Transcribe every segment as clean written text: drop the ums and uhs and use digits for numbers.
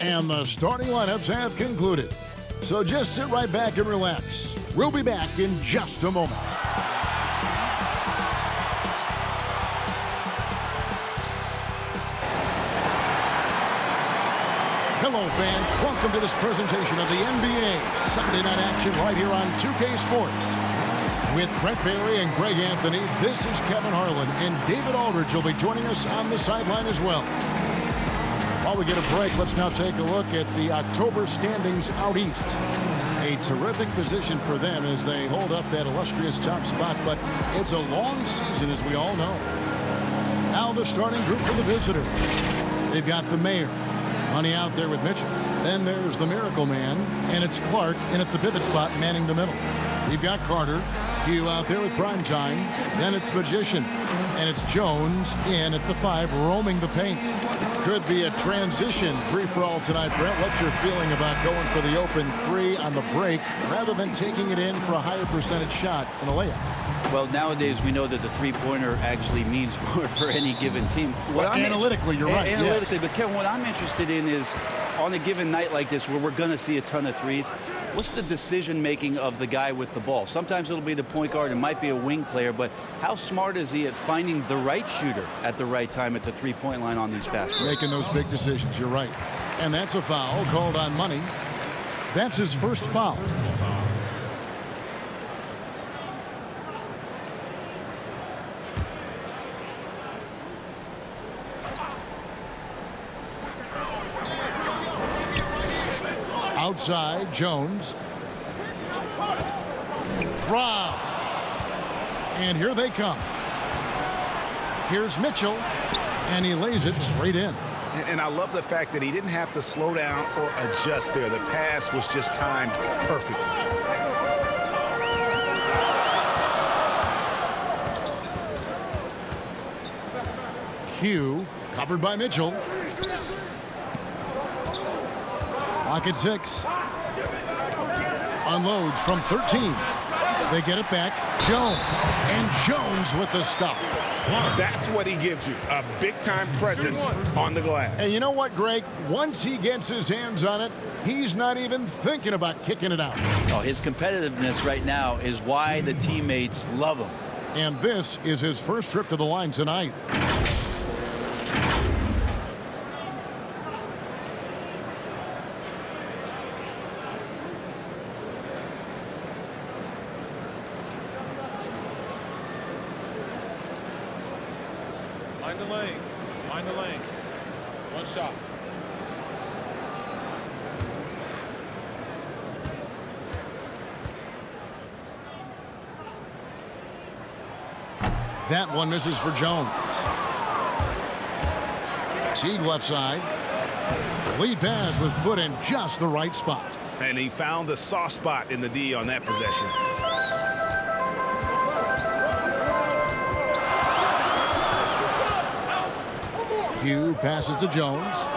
And the starting lineups have concluded. So just sit right back and relax. We'll be back in just a moment. Hello, fans. Welcome to this presentation of the NBA Sunday Night Action right here on 2K Sports. With Brent Bailey and Greg Anthony, this is Kevin Harlan, and David Aldridge will be joining us on the sideline as well. While we get a break, let's now take a look at the October standings out east. A terrific position for them as they hold up that illustrious top spot, but it's a long season, as we all know. Now the starting group for the visitors. They've got the mayor, Money out there with Mitchell. Then there's the Miracle Man, and it's Clark in at the pivot spot manning the middle. We've got Carter, Hugh out there with prime time. Then it's Magician, and it's Jones in at the 5 roaming the paint. Could be a transition free-for-all tonight, Brent. What's your feeling about going for the open 3 on the break rather than taking it in for a higher percentage shot in a layup? Well, nowadays we know that the three-pointer actually means more for any given team. Analytically, you're right. Analytically, yes. But Kevin, what I'm interested in is on a given night like this where we're going to see a ton of threes, what's the decision-making of the guy with the ball? Sometimes it'll be the point guard, it might be a wing player, but how smart is he at finding the right shooter at the right time at the three-point line on these fast breaks? Making those big decisions, you're right. And that's a foul called on Money. That's his first foul. Outside, Jones. Rob. And here they come. Here's Mitchell, and he lays it straight in. And I love the fact that he didn't have to slow down or adjust there. The pass was just timed perfectly. Q, covered by Mitchell. Clock at 6. Unloads from 13. They get it back. Jones. And Jones with the stuff. That's what he gives you, a big-time presence on the glass. And you know what, Greg? Once he gets his hands on it, he's not even thinking about kicking it out. Oh, his competitiveness right now is why the teammates love him. And this is his first trip to the line tonight. Mind the lane. Mind the lane. One shot. That one misses for Jones. Teague left side. Lead pass was put in just the right spot. And he found the soft spot in the D on that possession. Hugh passes to Jones.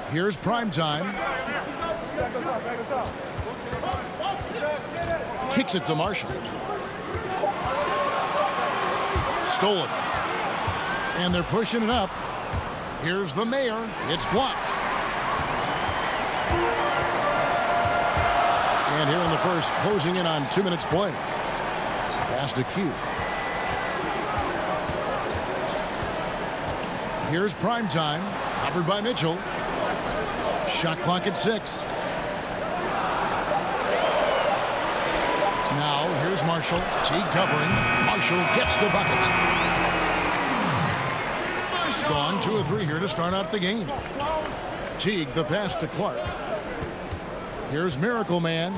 Here's prime time. Kicks it to Marshall. Stolen. And they're pushing it up. Here's the mayor. It's blocked. And here in the first, closing in on 2 minutes play. Pass to Q. Here's prime time, covered by Mitchell. Shot clock at 6. Now here's Marshall. Teague covering. Marshall gets the bucket. Gone 2 of 3 here to start out the game. Teague the pass to Clark. Here's Miracle Man.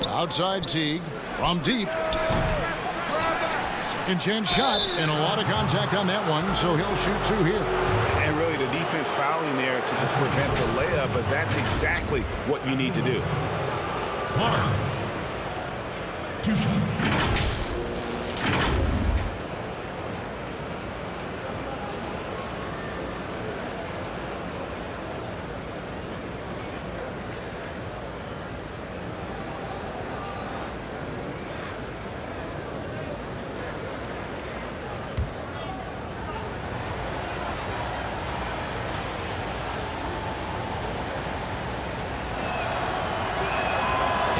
Outside Teague from deep. Second chance shot, and a lot of contact on that one, so he'll shoot 2 here. And really the defense fouling there to prevent the layup, but that's exactly what you need to do. Clark. 2 shots.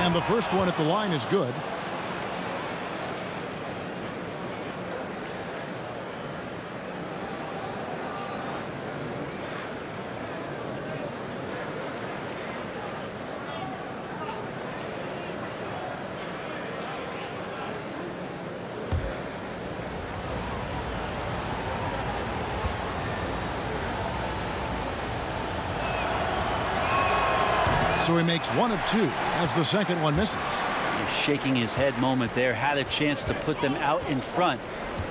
And the first one at the line is good. So he makes 1 of 2 as the second one misses. He's shaking his head moment there. Had a chance to put them out in front,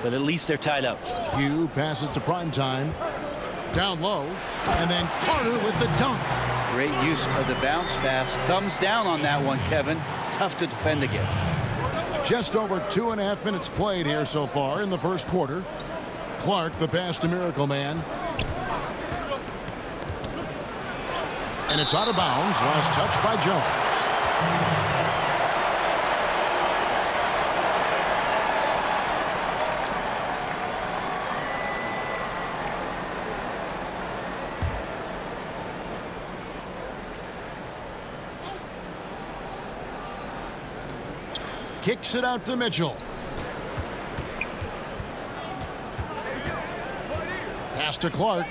but at least they're tied up. Hugh passes to Primetime. Down low. And then Carter with the dunk. Great use of the bounce pass. Thumbs down on that one, Kevin. Tough to defend against. Just over 2.5 minutes played here so far in the first quarter. Clark, the pass to Miracle Man. And it's out of bounds. Last touch by Jones. Kicks it out to Mitchell. Pass to Clark.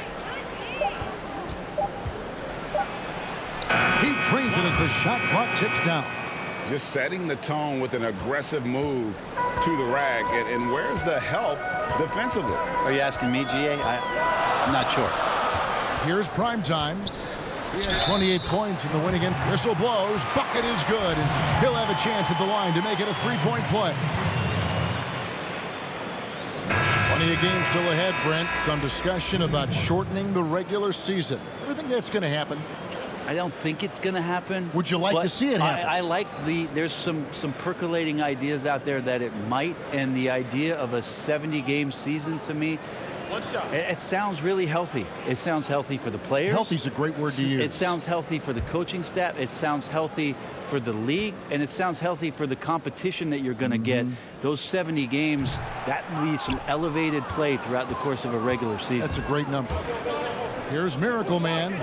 He trains it as the shot clock ticks down. Just setting the tone with an aggressive move to the rack. And where's the help defensively? Are you asking me, GA? I'm not sure. Here's Primetime. He had 28 points in the win again. Whistle blows. Bucket is good. And he'll have a chance at the line to make it a 3-point play. Plenty of games still ahead, Brent. Some discussion about shortening the regular season. You think that's going to happen? I don't think it's going to happen. Would you like to see it happen? I like there's some percolating ideas out there that it might, and the idea of a 70-game season to me, One shot. it sounds really healthy. It sounds healthy for the players. Healthy's a great word to use. It sounds healthy for the coaching staff. It sounds healthy for the league, and it sounds healthy for the competition that you're going to get. Those 70 games, that will be some elevated play throughout the course of a regular season. That's a great number. Here's Miracle Man.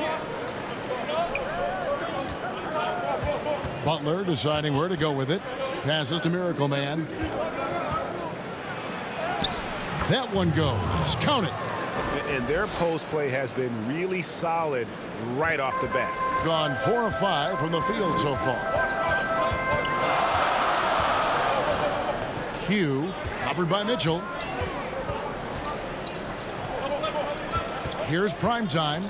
Butler deciding where to go with it. Passes to Miracle Man. That one goes. Count it. And their post play has been really solid right off the bat. Gone 4 of 5 from the field so far. Q covered by Mitchell. Here's Primetime.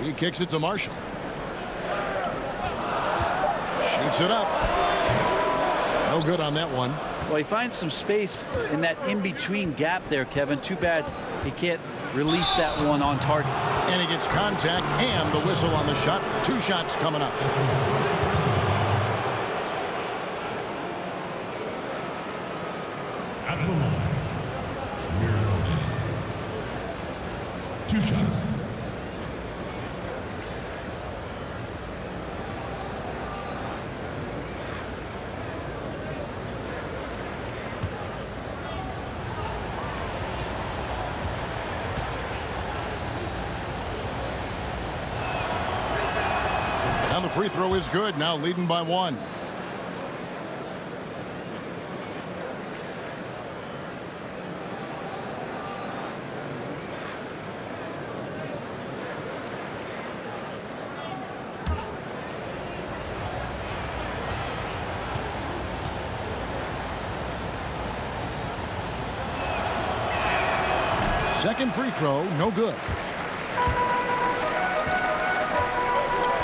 He kicks it to Marshall. Shoots it up. No good on that one. Well, he finds some space in that in-between gap there, Kevin. Too bad he can't release that one on target. And he gets contact and the whistle on the shot. 2 shots coming up. At the line, Miracle Man. 2 shots. And the free throw is good. Now leading by 1. Second free throw, no good.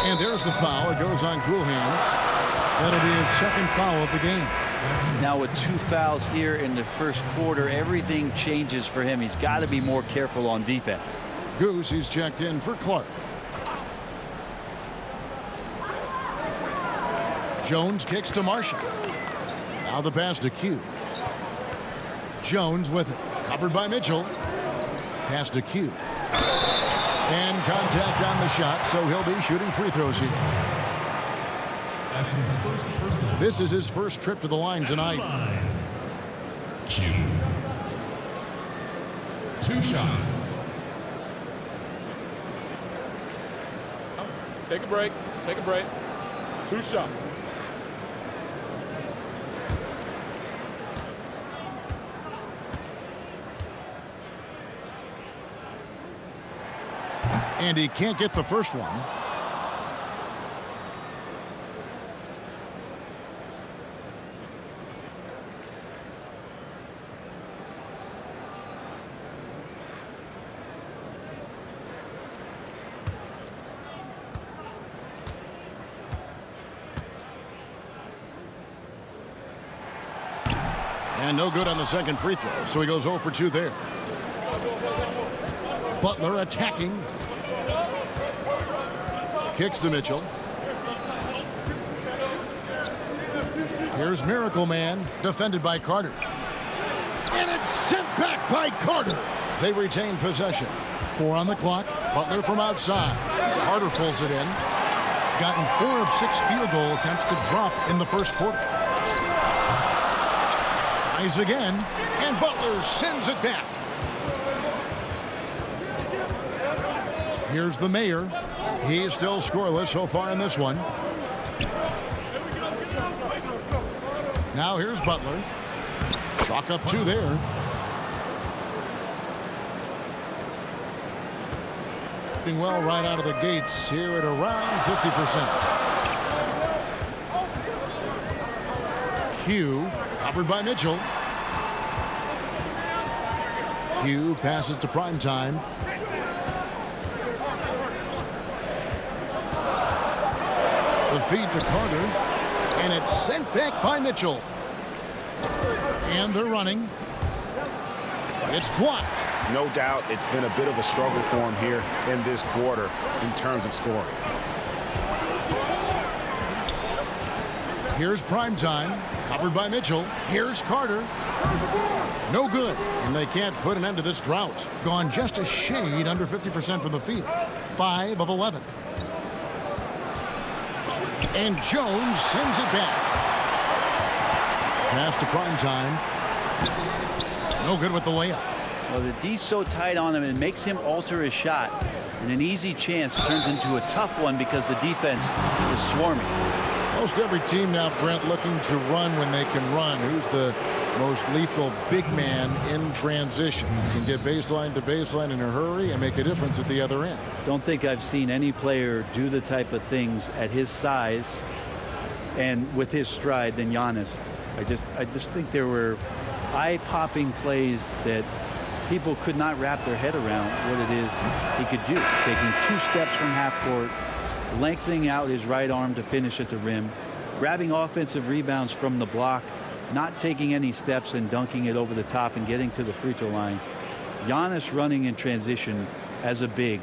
And there's the foul. It goes on Cool Hands. That'll be his second foul of the game. Now with 2 fouls here in the first quarter, everything changes for him. He's got to be more careful on defense. Goose, he's checked in for Clark. Jones kicks to Marshall. Now the pass to Q. Jones with it. Covered by Mitchell. Pass to Q. And contact on the shot, so he'll be shooting free throws here. That's his first personal. This is his first trip to the line tonight. Q. 2 shots. Take a break. Take a break. 2 shots. And he can't get the first one. And no good on the second free throw, so he goes 0 for 2 there. Butler attacking. Kicks to Mitchell. Here's Miracle Man, defended by Carter. And it's sent back by Carter. They retain possession. 4 on the clock. Butler from outside. Carter pulls it in. Gotten 4 of 6 field goal attempts to drop in the first quarter. Tries again, and Butler sends it back. Here's the Mayor. He's still scoreless so far in this one. Now here's Butler. Chalk up 2 there. Doing well right out of the gates here at around 50%. Q covered by Mitchell. Q passes to Primetime. The feed to Carter, and it's sent back by Mitchell. And they're running. It's blocked. No doubt it's been a bit of a struggle for him here in this quarter in terms of scoring. Here's Primetime, covered by Mitchell. Here's Carter. No good, and they can't put an end to this drought. Gone just a shade under 50% from the field. 5 of 11. And Jones sends it back. Pass to Primetime. No good with the layup. Well, the D's so tight on him, it makes him alter his shot. And an easy chance turns into a tough one because the defense is swarming. Most every team now, Brent, looking to run when they can run. Who's the most lethal big man in transition? You can get baseline to baseline in a hurry and make a difference at the other end. Don't think I've seen any player do the type of things at his size and with his stride than Giannis. I just think there were eye-popping plays that people could not wrap their head around what it is he could do. Taking 2 steps from half court, lengthening out his right arm to finish at the rim, grabbing offensive rebounds from the block, not taking any steps and dunking it over the top and getting to the free throw line. Giannis running in transition as a big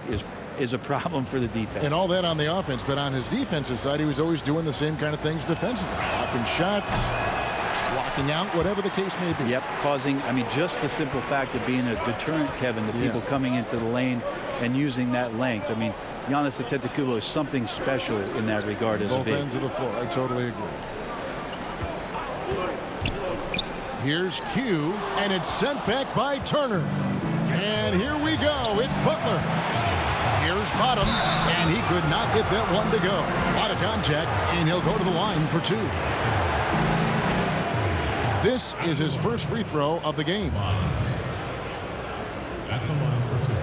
is a problem for the defense. And all that on the offense, but on his defensive side, he was always doing the same kind of things defensively. Blocking shots, blocking out, whatever the case may be. Yep, causing, I mean, just the simple fact of being a deterrent, Kevin, to people coming into the lane and using that length. I mean, Giannis Antetokounmpo is something special in that regard as a big. Both ends of the floor. I totally agree. Here's Q, and it's sent back by Turner. And here we go. It's Butler. Here's Bottoms, and he could not get that one to go. A lot of contact, and he'll go to the line for 2. This is his first free throw of the game. Bottoms. At the line for 2.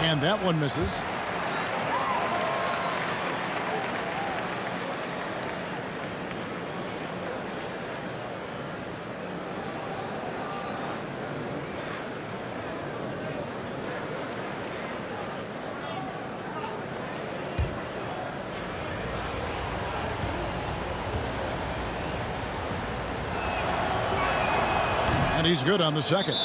And that one misses. And he's good on the second.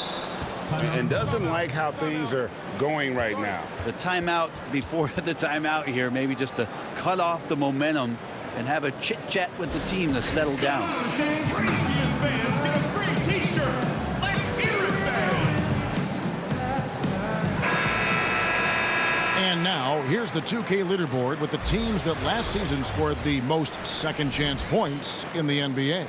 And doesn't like how things are going right now. The timeout before the timeout here, maybe just to cut off the momentum and have a chit-chat with the team to settle down. Craziest fans get a free t-shirt. Let's hear it, fans. And now, here's the 2K leaderboard with the teams that last season scored the most second-chance points in the NBA.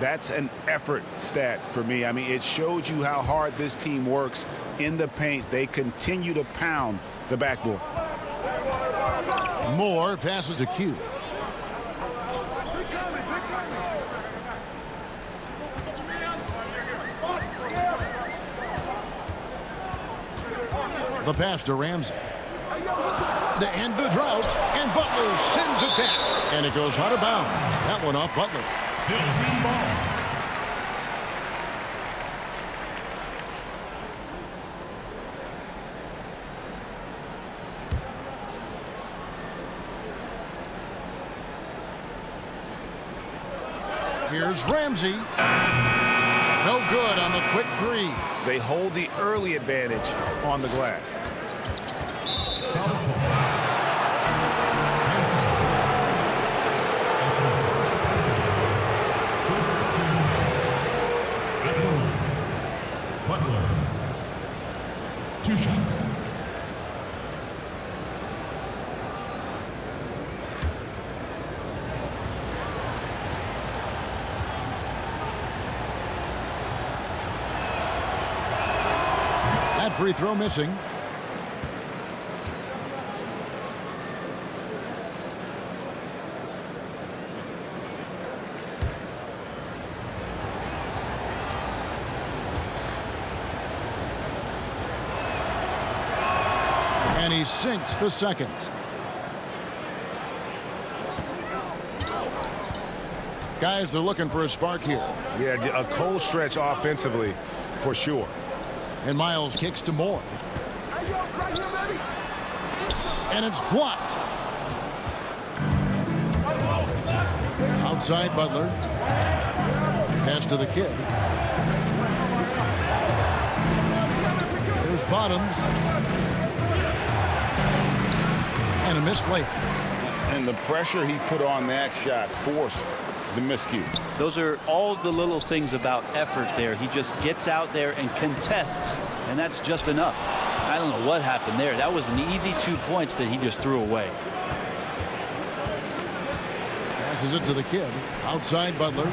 That's an effort stat for me. I mean, it shows you how hard this team works in the paint. They continue to pound the backboard. Moore passes to Q. The pass to Ramsey. To end the drought, and Butler sends it back. And it goes out of bounds. That one off Butler. Still team ball. Here's Ramsey. No good on the quick three. They hold the early advantage on the glass. Butler. 2 shots. That free throw missing. And he sinks the second. Guys, they're looking for a spark here. Yeah, a cold stretch offensively for sure. And Miles kicks to Moore. And it's blocked. Outside Butler. Pass to the kid. Here's Bottoms. And a missed layup. And the pressure he put on that shot forced the miscue. Those are all the little things about effort there. He just gets out there and contests, and that's just enough. I don't know what happened there. That was an easy 2 points that he just threw away. Passes it to the kid. Outside Butler.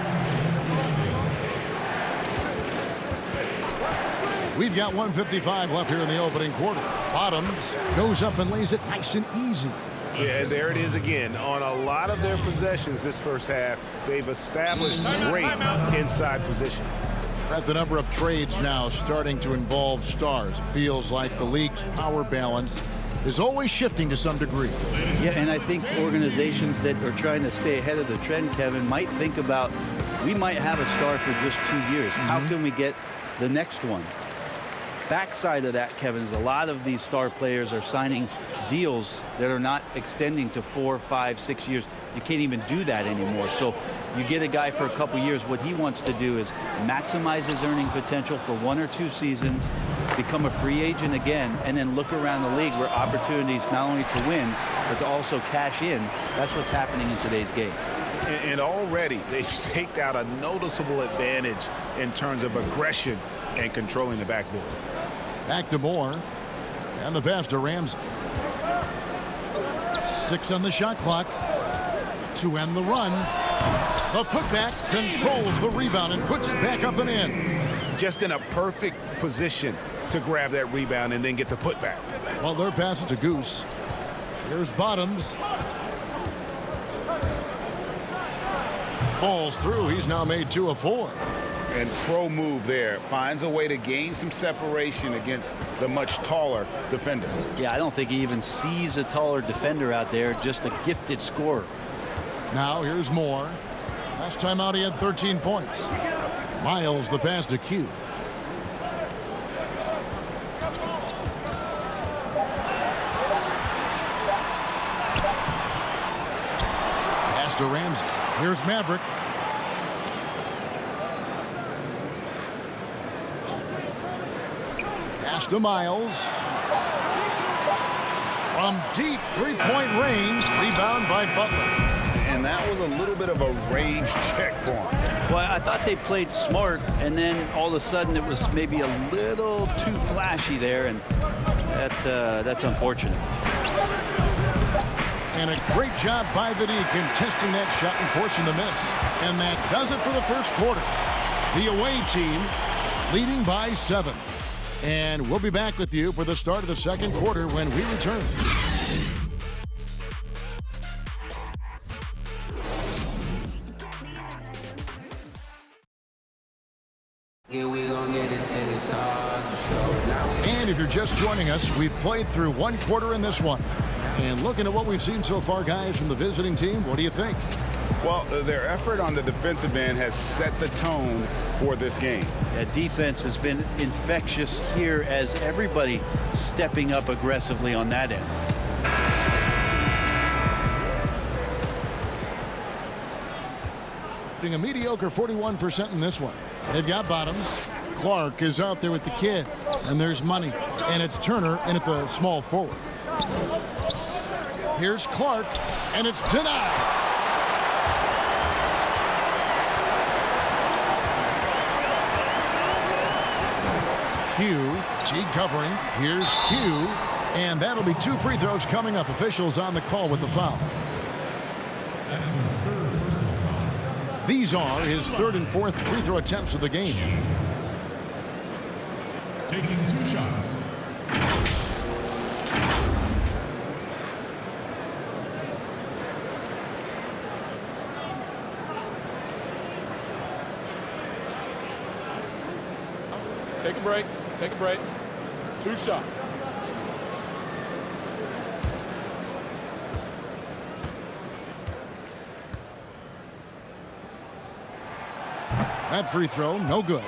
We've got 1:55 left here in the opening quarter. Bottoms goes up and lays it nice and easy. Yeah, there it is again. On a lot of their possessions this first half, they've established great inside position. At the number of trades now starting to involve stars. It feels like the league's power balance is always shifting to some degree. Yeah, and I think organizations that are trying to stay ahead of the trend, Kevin, might think about, we might have a star for just 2 years. How can we get the next one? Backside of that, Kevin, is a lot of these star players are signing deals that are not extending to 4, 5, 6 years. You can't even do that anymore. So you get a guy for a couple years. What he wants to do is maximize his earning potential for 1 or 2 seasons, become a free agent again, and then look around the league where opportunities not only to win, but to also cash in. That's what's happening in today's game. And already they've staked out a noticeable advantage in terms of aggression and controlling the backboard. Back to Moore. And the pass to Ramsey. 6 on the shot clock to end the run. The putback controls the rebound and puts it back up and in. Just in a perfect position to grab that rebound and then get the putback. Butler passes to Goose. Here's Bottoms. Falls through. He's now made 2 of 4. And pro move there. Finds a way to gain some separation against the much taller defender. Yeah, I don't think he even sees a taller defender out there, just a gifted scorer. Now here's Moore. Last time out he had 13 points. Miles the pass to Q. Pass to Ramsey. Here's Maverick. Pass to Miles. From deep three-point range. Rebound by Butler. And that was a little bit of a range check for him. Well, I thought they played smart, and then all of a sudden it was maybe a little too flashy there, and that's unfortunate. And a great job by the D contesting that shot and forcing the miss. And that does it for the first quarter. The away team leading by 7. And we'll be back with you for the start of the second quarter when we return. And if you're just joining us, we've played through one quarter in this one. And looking at what we've seen so far, guys, from the visiting team, what do you think? Well, their effort on the defensive end has set the tone for this game. Yeah, defense has been infectious here as everybody stepping up aggressively on that end. A mediocre 41% in this one. They've got Bottoms. Clark is out there with the kid. And there's Money. And it's Turner in at the small forward. Here's Clark. And it's denied. Q. T covering. Here's Q. And that'll be 2 free throws coming up. Officials on the call with the foul. These are his 3rd and 4th free throw attempts of the game. Taking 2 shots. Take a break. Take a break. 2 shots. That free throw, no good.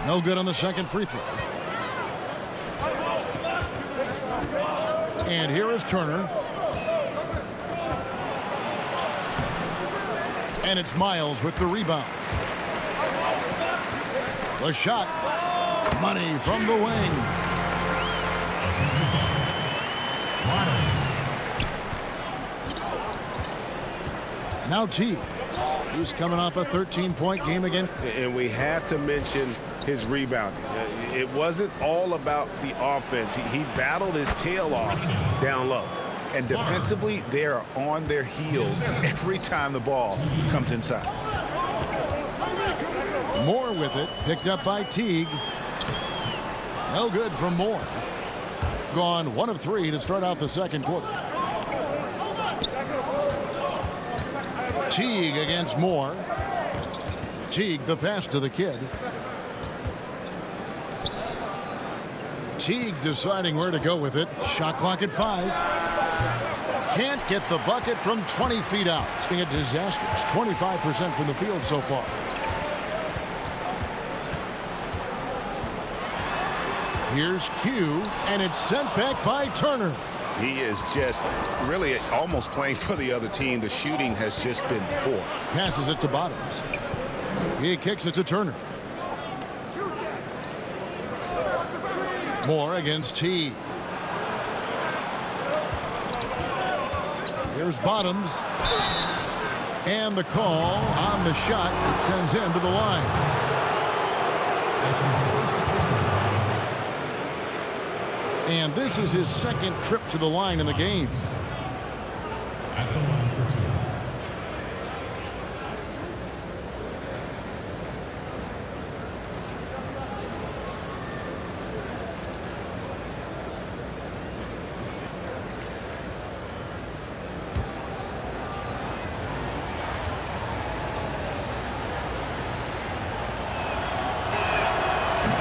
No good on the second free throw. And here is Turner. And it's Miles with the rebound. The shot. Money from the wing. Now T. He's coming off a 13-point game again. And we have to mention his rebounding. It wasn't all about the offense. He battled his tail off down low. And defensively, they are on their heels every time the ball comes inside. Moore with it. Picked up by Teague. No good from Moore. Gone 1 of 3 to start out the second quarter. Teague against Moore. Teague the pass to the kid. Teague deciding where to go with it. Shot clock at 5. Can't get the bucket from 20 feet out. Being a disastrous 25% from the field so far. Here's Q, and it's sent back by Turner. He is just really almost playing for the other team. The shooting has just been poor. Passes it to Bottoms. He kicks it to Turner. Moore against T. Here's Bottoms. And the call on the shot. It sends him to the line. And this is his second trip to the line in the game. At the line for 2.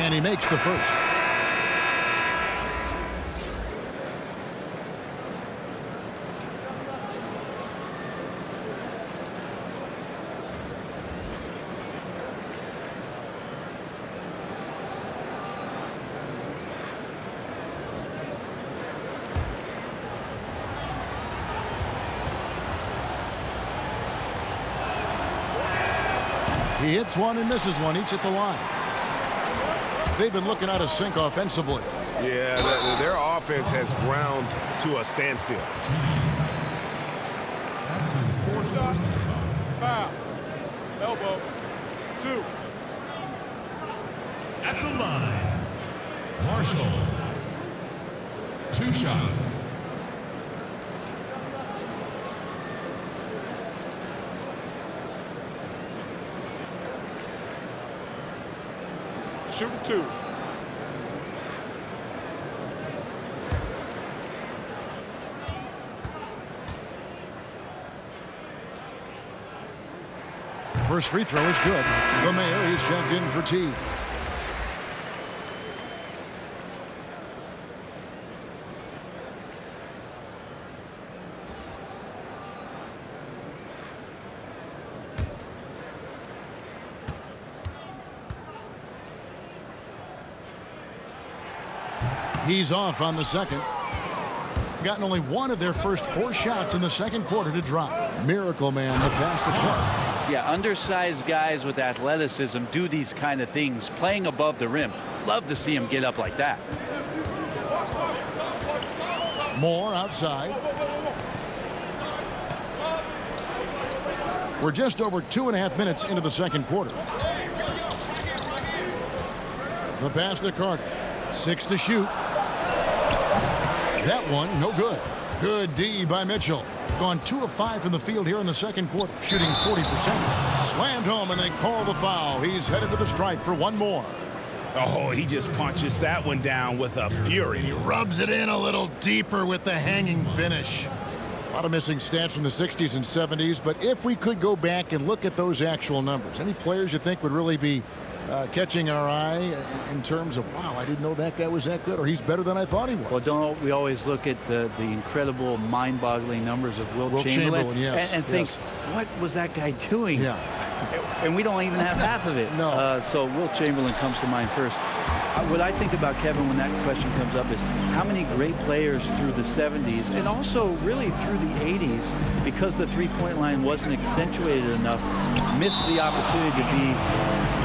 And he makes the first. He hits one and misses one, each at the line. They've been looking out of sync offensively. Yeah, their offense has ground to a standstill. That's his 4th personal foul. Elbow. 2. At the line, Marshall. 2 shots. Shooting 2. First free throw is good. The Mayor is checked in for T. He's off on the second. Gotten only one of their first 4 shots in the second quarter to drop. Miracle Man, the pass to Clark. Yeah, undersized guys with athleticism do these kind of things, playing above the rim. Love to see him get up like that. Moore outside. We're just over 2.5 minutes into the second quarter. The pass to Carter. 6 to shoot. That one, no good. Good D by Mitchell. Gone 2 of 5 from the field here in the second quarter, shooting 40%. Slammed home, and they call the foul. He's headed to the stripe for one more. Oh, he just punches that one down with a fury. He rubs it in a little deeper with the hanging finish. A lot of missing stats from the 60s and 70s, but if we could go back and look at those actual numbers, any players you think would really be catching our eye in terms of, wow, I didn't know that guy was that good, or he's better than I thought he was? Well, don't we always look at the incredible, mind-boggling numbers of Will Chamberlain yes, and think, what was that guy doing? Yeah. And we don't even have half of it. No. So Will Chamberlain comes to mind first. What I think about Kevin when that question comes up is how many great players through the 70s and also really through the 80s, because the three-point line wasn't accentuated enough, missed the opportunity to be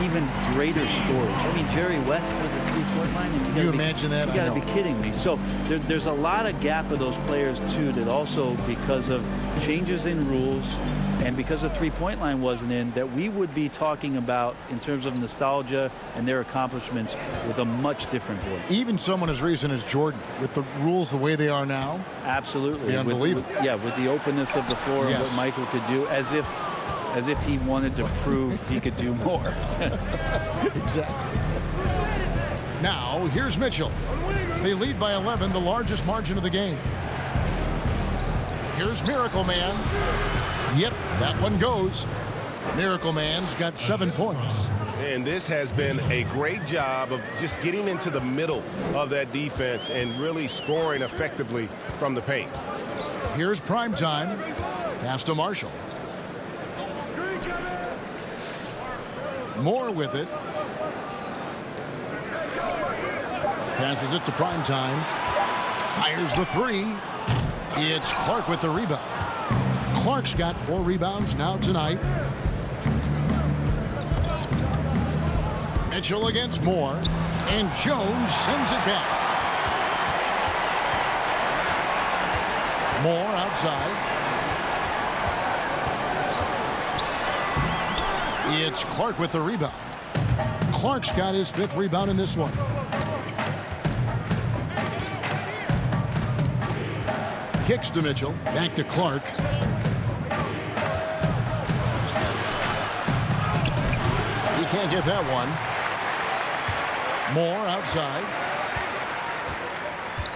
even greater scorers. I mean, Jerry West with the three-point line. Can you imagine that? You got to be kidding me. So there's a lot of gap of those players, too, that also because of changes in rules and because the three-point line wasn't in, that we would be talking about in terms of nostalgia and their accomplishments with a much different voice. Even someone as recent as Jordan, with the rules the way they are now. Absolutely. Unbelievable. With the openness of the floor and what Michael could do, as if he wanted to prove he could do more. Exactly. Now, here's Mitchell. They lead by 11, the largest margin of the game. Here's Miracle Man. Yep, that one goes. Miracle Man's got 7 points. And this has been a great job of just getting into the middle of that defense and really scoring effectively from the paint. Here's Primetime. Pass to Marshall. Moore with it. Passes it to Primetime. Fires the 3. It's Clark with the rebound. Clark's got 4 rebounds now tonight. Mitchell against Moore. And Jones sends it back. Moore outside. It's Clark with the rebound. Clark's got his 5th rebound in this one. Kicks to Mitchell. Back to Clark. He can't get that one. Moore outside.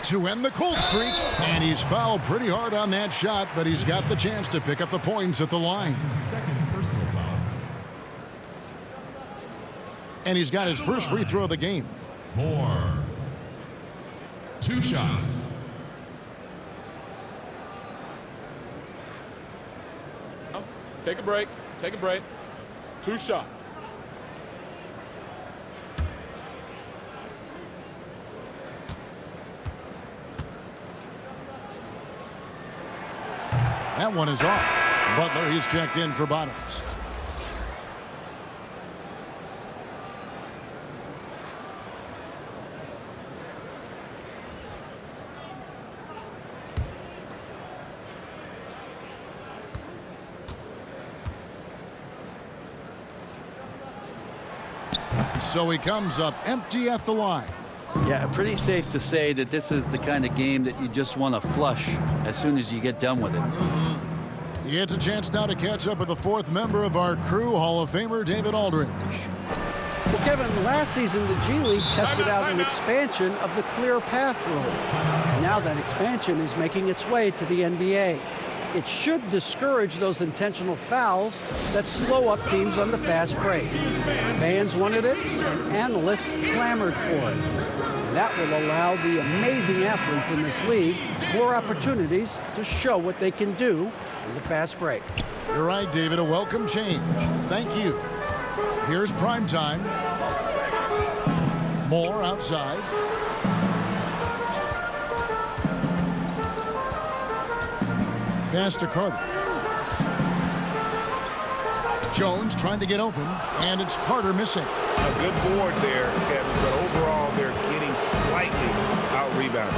To end the cold streak. And he's fouled pretty hard on that shot, but he's got the chance to pick up the points at the line. Second personal foul. And he's got his first free throw of the game. Moore. 2 shots. Take a break. Take a break. 2 shots. That one is off. Butler, he's checked in for Bottoms. So he comes up empty at the line. Yeah, pretty safe to say that this is the kind of game that you just want to flush as soon as you get done with it. He gets a chance now to catch up with the fourth member of our crew, Hall of Famer David Aldridge. Well, Kevin, last season the G League tested out an expansion of the clear path rule. Now that expansion is making its way to the NBA. It should discourage those intentional fouls that slow up teams on the fast break. Fans wanted it, and analysts clamored for it. That will allow the amazing athletes in this league more opportunities to show what they can do in the fast break. You're right, David. A welcome change. Thank you. Here's prime time. Moore outside. Pass to Carter. Jones trying to get open, and it's Carter missing. A good board there, Kevin, but overall they're getting slightly out-rebounded.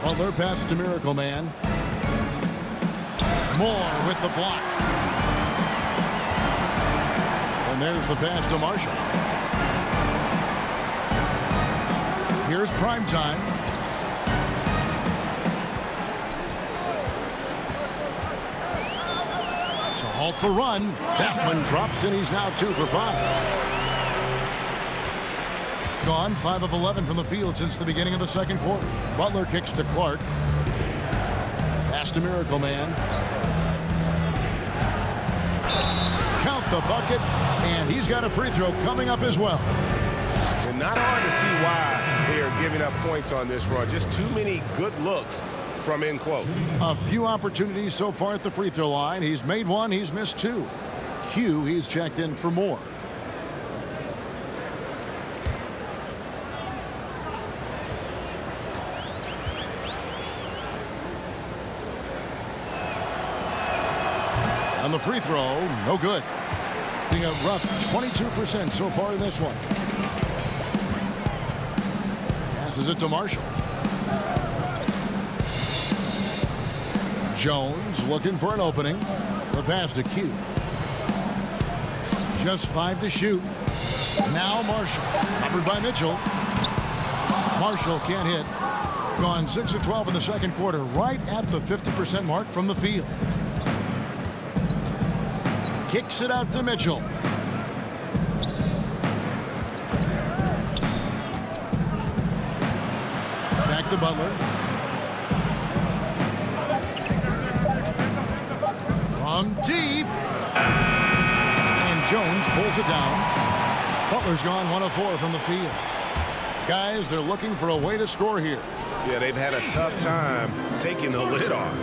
Butler passes to Miracle Man. Moore with the block. And there's the pass to Marshall. Here's prime time. To halt the run. That one drops, and he's now 2 for 5. Gone 5 of 11 from the field since the beginning of the second quarter. Butler kicks to Clark. Pass to Miracle Man. Count the bucket, and he's got a free throw coming up as well. And not hard to see why they are giving up points on this run. Just too many good looks from in close. A few opportunities so far at the free throw line. He's made 1, he's missed 2. Q, he's checked in for more. On the free throw, no good. Being a rough 22% so far in this one. Passes it to Marshall. Jones looking for an opening. The pass to Q. Just 5 to shoot. Now Marshall. Covered by Mitchell. Marshall can't hit. Gone 6 of 12 in the second quarter. Right at the 50% mark from the field. Kicks it out to Mitchell. Back to Butler. From deep. And Jones pulls it down. Butler's gone 1 of 4 from the field. Guys, they're looking for a way to score here. Yeah, they've had a tough time taking the lid off.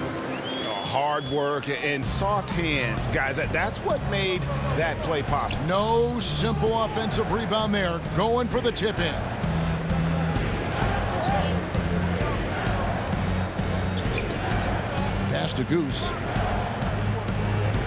Hard work and soft hands. Guys, that's what made that play possible. No simple offensive rebound there. Going for the tip-in. Pass to Goose.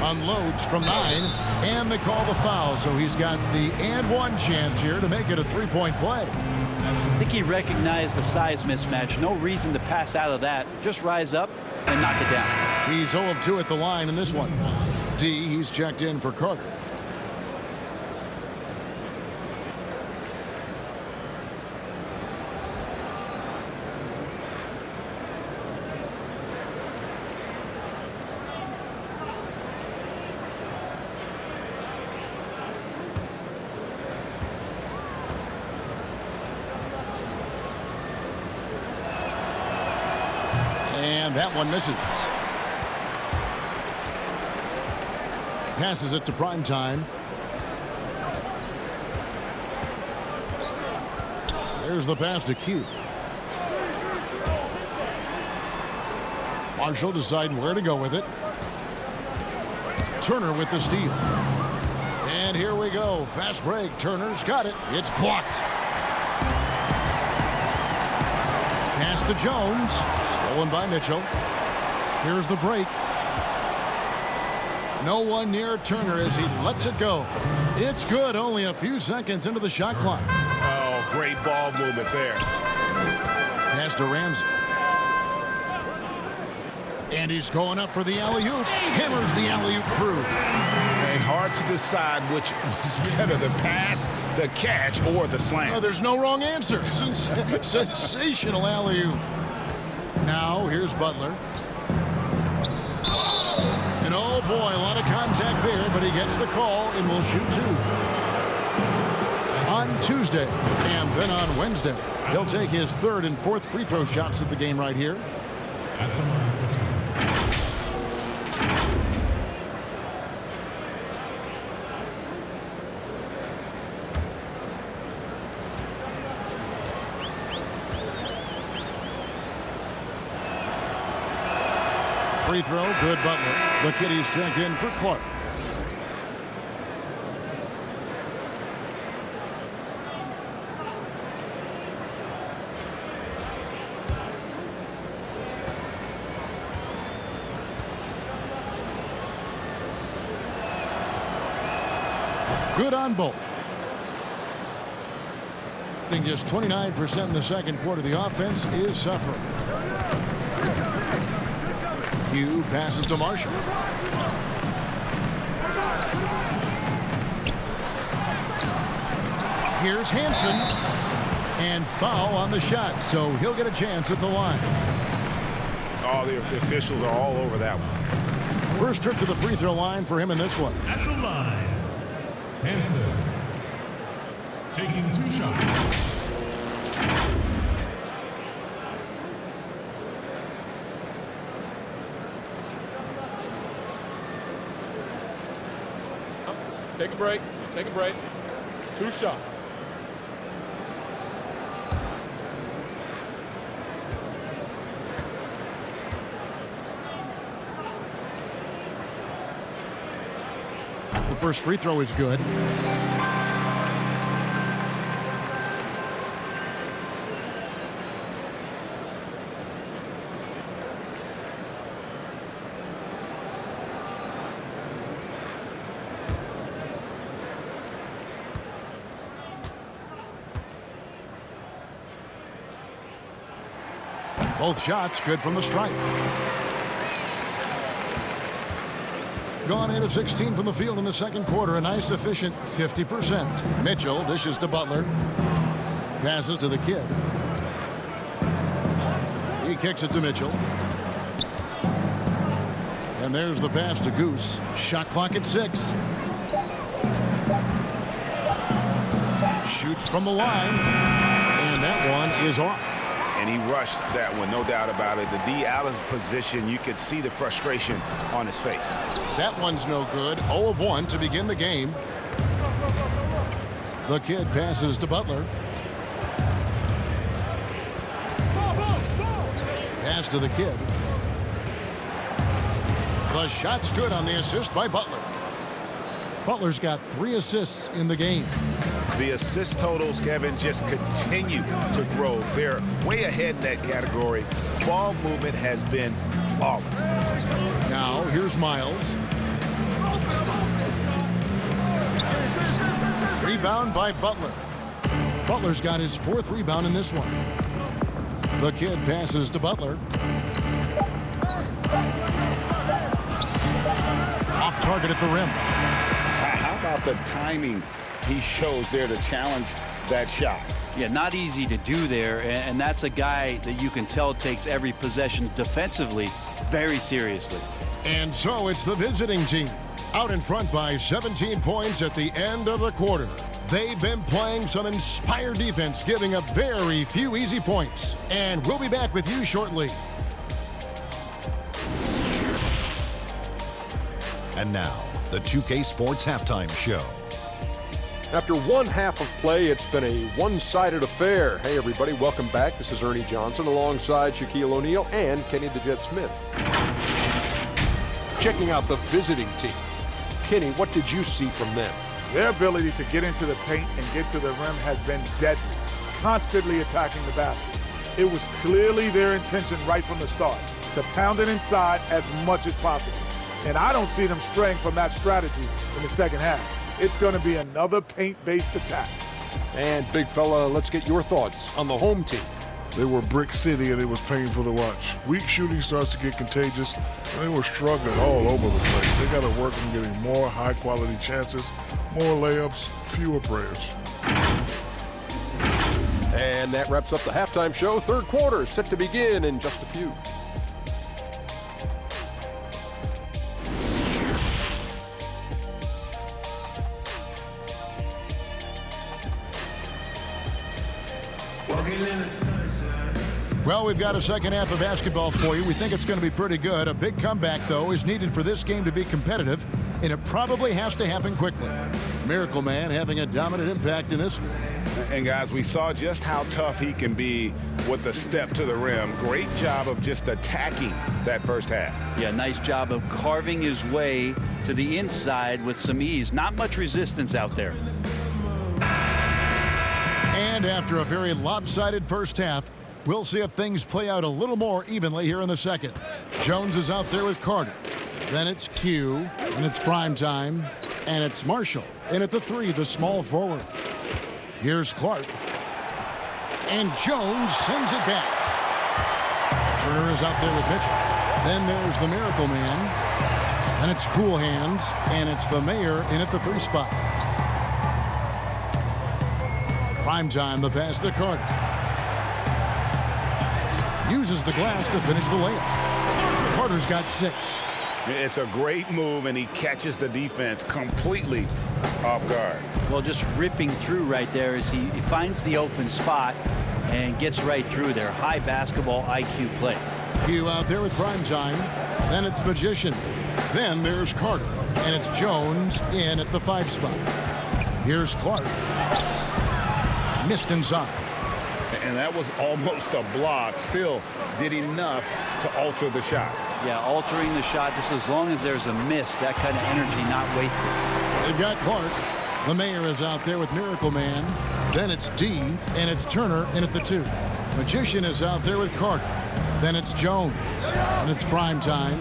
Unloads from 9, and they call the foul, so he's got the and 1 chance here to make it a 3-point play. I think he recognized the size mismatch. No reason to pass out of that. Just rise up and knock it down. He's 0 of 2 at the line in this one. D, he's checked in for Carter. And that one misses. Passes it to prime time. There's the pass to Q. Marshall deciding where to go with it. Turner with the steal. And here we go. Fast break. Turner's got it. It's blocked. Pass to Jones. Stolen by Mitchell. Here's the break. No one near Turner as he lets it go. It's good. Only a few seconds into the shot clock. Oh, great ball movement there. Pass to Ramsey. And he's going up for the alley-oop. Hammers the alley-oop through. And hard to decide which was better, the pass, the catch, or the slam. Oh, there's no wrong answer. Sensational alley-oop. Now, here's Butler. And oh boy, a lot of contact there, but he gets the call and will shoot 2. On Tuesday and then on Wednesday, he'll take his 3rd and 4th free throw shots of the game right here. Free throw, good Butler. The Kitties check in for Clark. Good on both. Just 29% in the second quarter. The offense is suffering. Hugh passes to Marshall. Here's Hansen. And foul on the shot, so he'll get a chance at the line. Oh, the officials are all over that one. First trip to the free throw line for him in this one. At the line, Hansen taking 2 shots. Take a break. Take a break. 2 shots. The first free throw is good. Both shots good from the stripe. Gone 8 of 16 from the field in the second quarter. A nice efficient 50%. Mitchell dishes to Butler. Passes to the kid. He kicks it to Mitchell. And there's the pass to Goose. Shot clock at 6. Shoots from the line. And that one is off. And he rushed that one, no doubt about it. The D out of position, you could see the frustration on his face. That one's no good. 0 of 1 to begin the game. The kid passes to Butler. Pass to the kid. The shot's good on the assist by Butler. Butler's got 3 assists in the game. The assist totals, Kevin, just continue to grow. They're way ahead in that category. Ball movement has been flawless. Now, here's Miles. Rebound by Butler. Butler's got his 4th rebound in this one. The kid passes to Butler. Off target at the rim. How about the timing he shows there to challenge that shot? Yeah, not easy to do there, and that's a guy that you can tell takes every possession defensively very seriously. And so it's the visiting team out in front by 17 points at the end of the quarter. They've been playing some inspired defense, giving up very few easy points. And we'll be back with you shortly. And now, the 2K Sports Halftime Show. After one half of play, it's been a one-sided affair. Hey, everybody, welcome back. This is Ernie Johnson alongside Shaquille O'Neal and Kenny the Jet Smith. Checking out the visiting team. Kenny, what did you see from them? Their ability to get into the paint and get to the rim has been deadly, constantly attacking the basket. It was clearly their intention right from the start to pound it inside as much as possible. And I don't see them straying from that strategy in the second half. It's going to be another paint-based attack. And, big fella, let's get your thoughts on the home team. They were Brick City, and it was painful to watch. Weak shooting starts to get contagious, and they were struggling all over the place. They got to work on getting more high-quality chances, more layups, fewer prayers. And that wraps up the halftime show. Third quarter is set to begin in just a few. Well, we've got a second half of basketball for you. We think it's going to be pretty good. A big comeback, though, is needed for this game to be competitive, and it probably has to happen quickly. Miracle Man having a dominant impact in this game. And, guys, we saw just how tough he can be with the step to the rim. Great job of just attacking that first half. Yeah, nice job of carving his way to the inside with some ease. Not much resistance out there. And after a very lopsided first half, we'll see if things play out a little more evenly here in the second. Jones is out there with Carter. Then it's Q, and it's prime time, and it's Marshall. In at the 3, the small forward. Here's Clark. And Jones sends it back. Turner is out there with Mitchell. Then there's the Miracle Man. And it's Cool Hands, and it's the Mayor in at the 3 spot. Prime time, the pass to Carter. Uses the glass to finish the layup. Carter's got 6. It's a great move, and he catches the defense completely off guard. Well, just ripping through right there as he finds the open spot and gets right through there. High basketball IQ play. Q out there with prime time. Then it's Magician. Then there's Carter. And it's Jones in at the 5 spot. Here's Clark. Missed inside. And that was almost a block. Still did enough to alter the shot. Yeah, altering the shot just as long as there's a miss. That kind of energy not wasted. They've got Clark. The Mayor is out there with Miracle Man. Then it's D, and it's Turner in at the 2. Magician is out there with Carter. Then it's Jones, and it's prime time,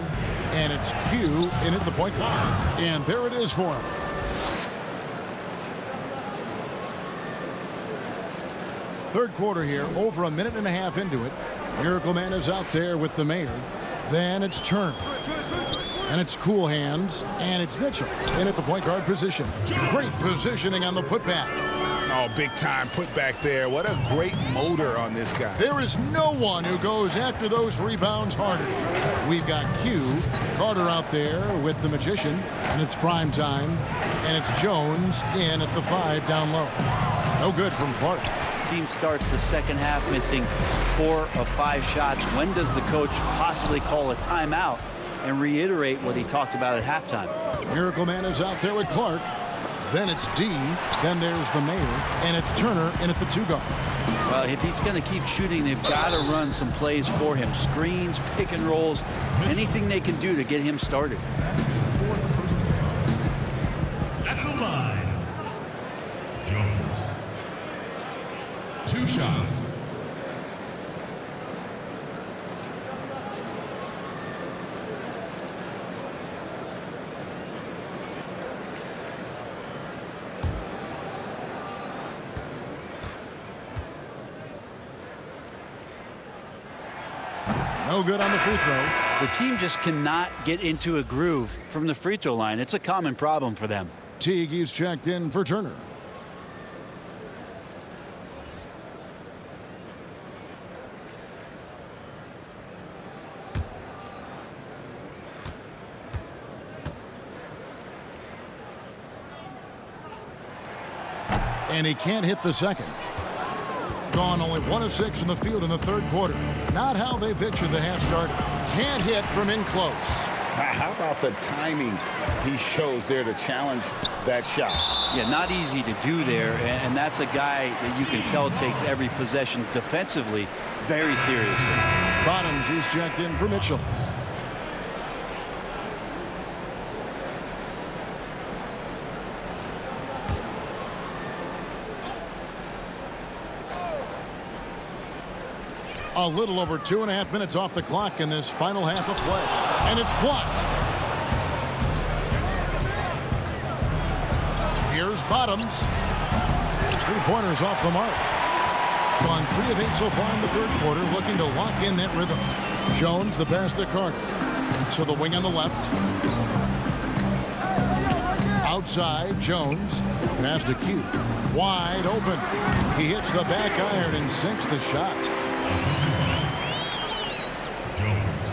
and it's Q in at the point guard. And there it is for him. Third quarter here, over a minute and a half into it. Miracle Man is out there with the Mayor. Then it's Turner. And it's Cool Hands. And it's Mitchell in at the point guard position. Great positioning on the putback. Oh, big time putback there. What a great motor on this guy. There is no one who goes after those rebounds harder. We've got Q, Carter out there with the Magician. And it's prime time. And it's Jones in at the 5 down low. No good from Clark. Team starts the second half missing 4 of 5 shots. When does the coach possibly call a timeout and reiterate what he talked about at halftime? Miracle Man is out there with Clark. Then it's D. Then there's the Mayor. And it's Turner in at the 2 guard. Well, if he's going to keep shooting, they've got to run some plays for him. Screens, pick and rolls, anything they can do to get him started. At the line, Jones. 2 shots. No good on the free throw. The team just cannot get into a groove from the free throw line. It's a common problem for them. Teague, he's checked in for Turner. And he can't hit the second. Gone only 1 of 6 in the field in the third quarter. Not how they pictured the half started. Can't hit from in close. How about the timing he shows there to challenge that shot? Yeah, not easy to do there, and that's a guy that you can tell takes every possession defensively very seriously. Bottoms, he's checked in for Mitchell. A little over 2.5 minutes off the clock in this final half of play. And it's blocked. Here's Bottoms. His 3-pointers off the mark. Gone 3 of 8 so far in the third quarter, looking to lock in that rhythm. Jones, the pass to Carter. To the wing on the left. Outside, Jones. Pass to Q. Wide open. He hits the back iron and sinks the shot. Jones.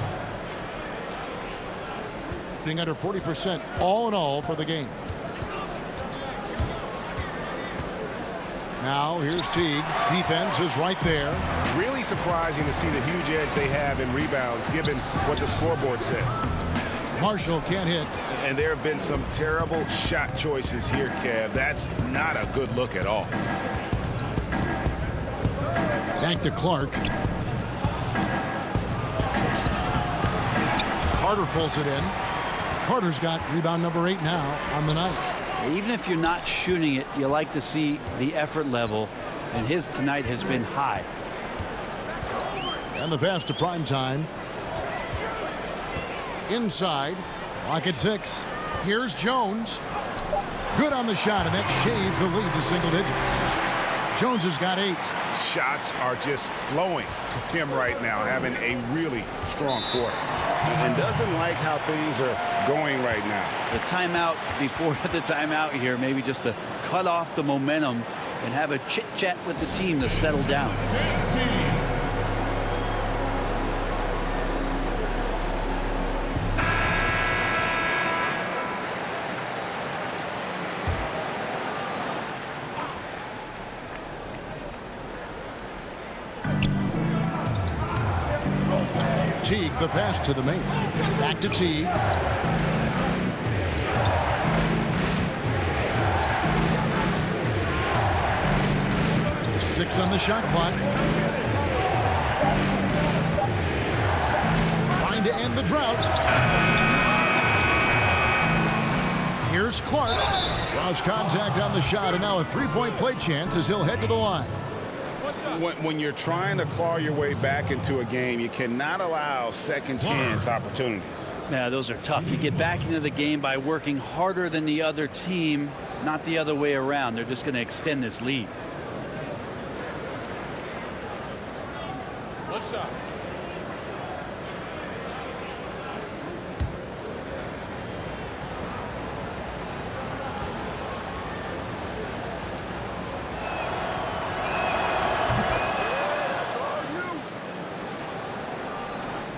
Being under 40% all in all for the game. Now here's Teague. Defense is right there. Really surprising to see the huge edge they have in rebounds, given what the scoreboard says. Marshall can't hit. And there have been some terrible shot choices here, Kev. That's not a good look at all. Back to Clark. Carter pulls it in. Carter's got rebound number 8 now on the night. Even if you're not shooting it, you like to see the effort level, and his tonight has been high. And the pass to Primetime. Inside. Clock at 6. Here's Jones. Good on the shot, and that shaves the lead to single digits. Jones has got 8. Shots are just flowing for him right now, having a really strong quarter. And doesn't like how things are going right now. The timeout before the timeout here, maybe just to cut off the momentum and have a chit-chat with the team to settle down. Teague, the pass to the main. Back to Teague. Six on the shot clock. Trying to end the drought. Here's Clark. Draws contact on the shot, and now a three-point play chance as he'll head to the line. When you're trying to claw your way back into a game, you cannot allow second chance opportunities. Yeah, those are tough. You get back into the game by working harder than the other team, not the other way around. They're just going to extend this lead. What's up?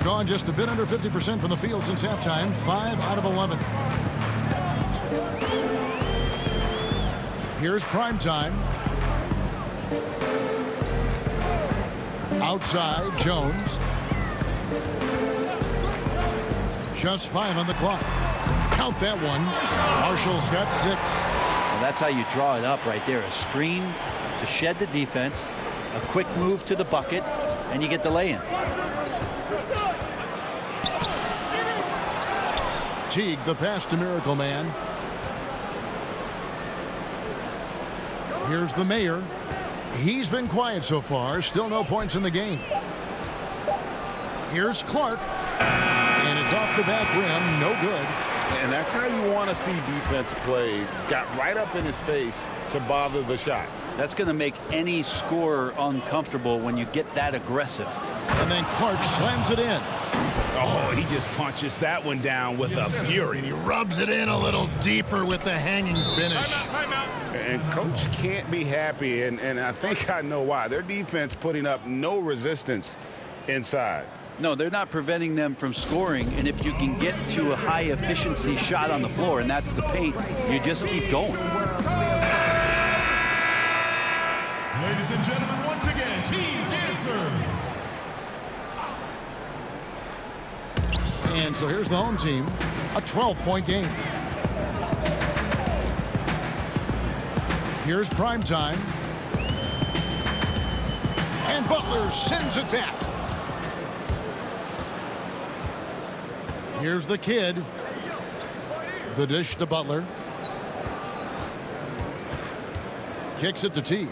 Gone just a bit under 50% from the field since halftime. 5 out of 11. Here's Primetime. Outside, Jones. Just 5 on the clock. Count that one. Marshall's got 6. Well, that's how you draw it up right there. A screen to shed the defense, a quick move to the bucket, and you get the lay-in. Teague, the pass to Miracle Man. Here's the Mayor. He's been quiet so far. Still no points in the game. Here's Clark. And it's off the back rim. No good. And that's how you want to see defense play. Got right up in his face to bother the shot. That's going to make any scorer uncomfortable when you get that aggressive. And then Clark slams it in. Oh, he just punches that one down with a fury. And he rubs it in a little deeper with the hanging finish. And Coach can't be happy, and I think I know why. Their defense putting up no resistance inside. No, they're not preventing them from scoring, and if you can get to a high-efficiency shot on the floor, and that's the paint, you just keep going. Ladies and gentlemen, once again, Team Dancers. And so here's the home team. A 12-point game. Here's Primetime. And Butler sends it back. Here's the Kid. The dish to Butler. Kicks it to T.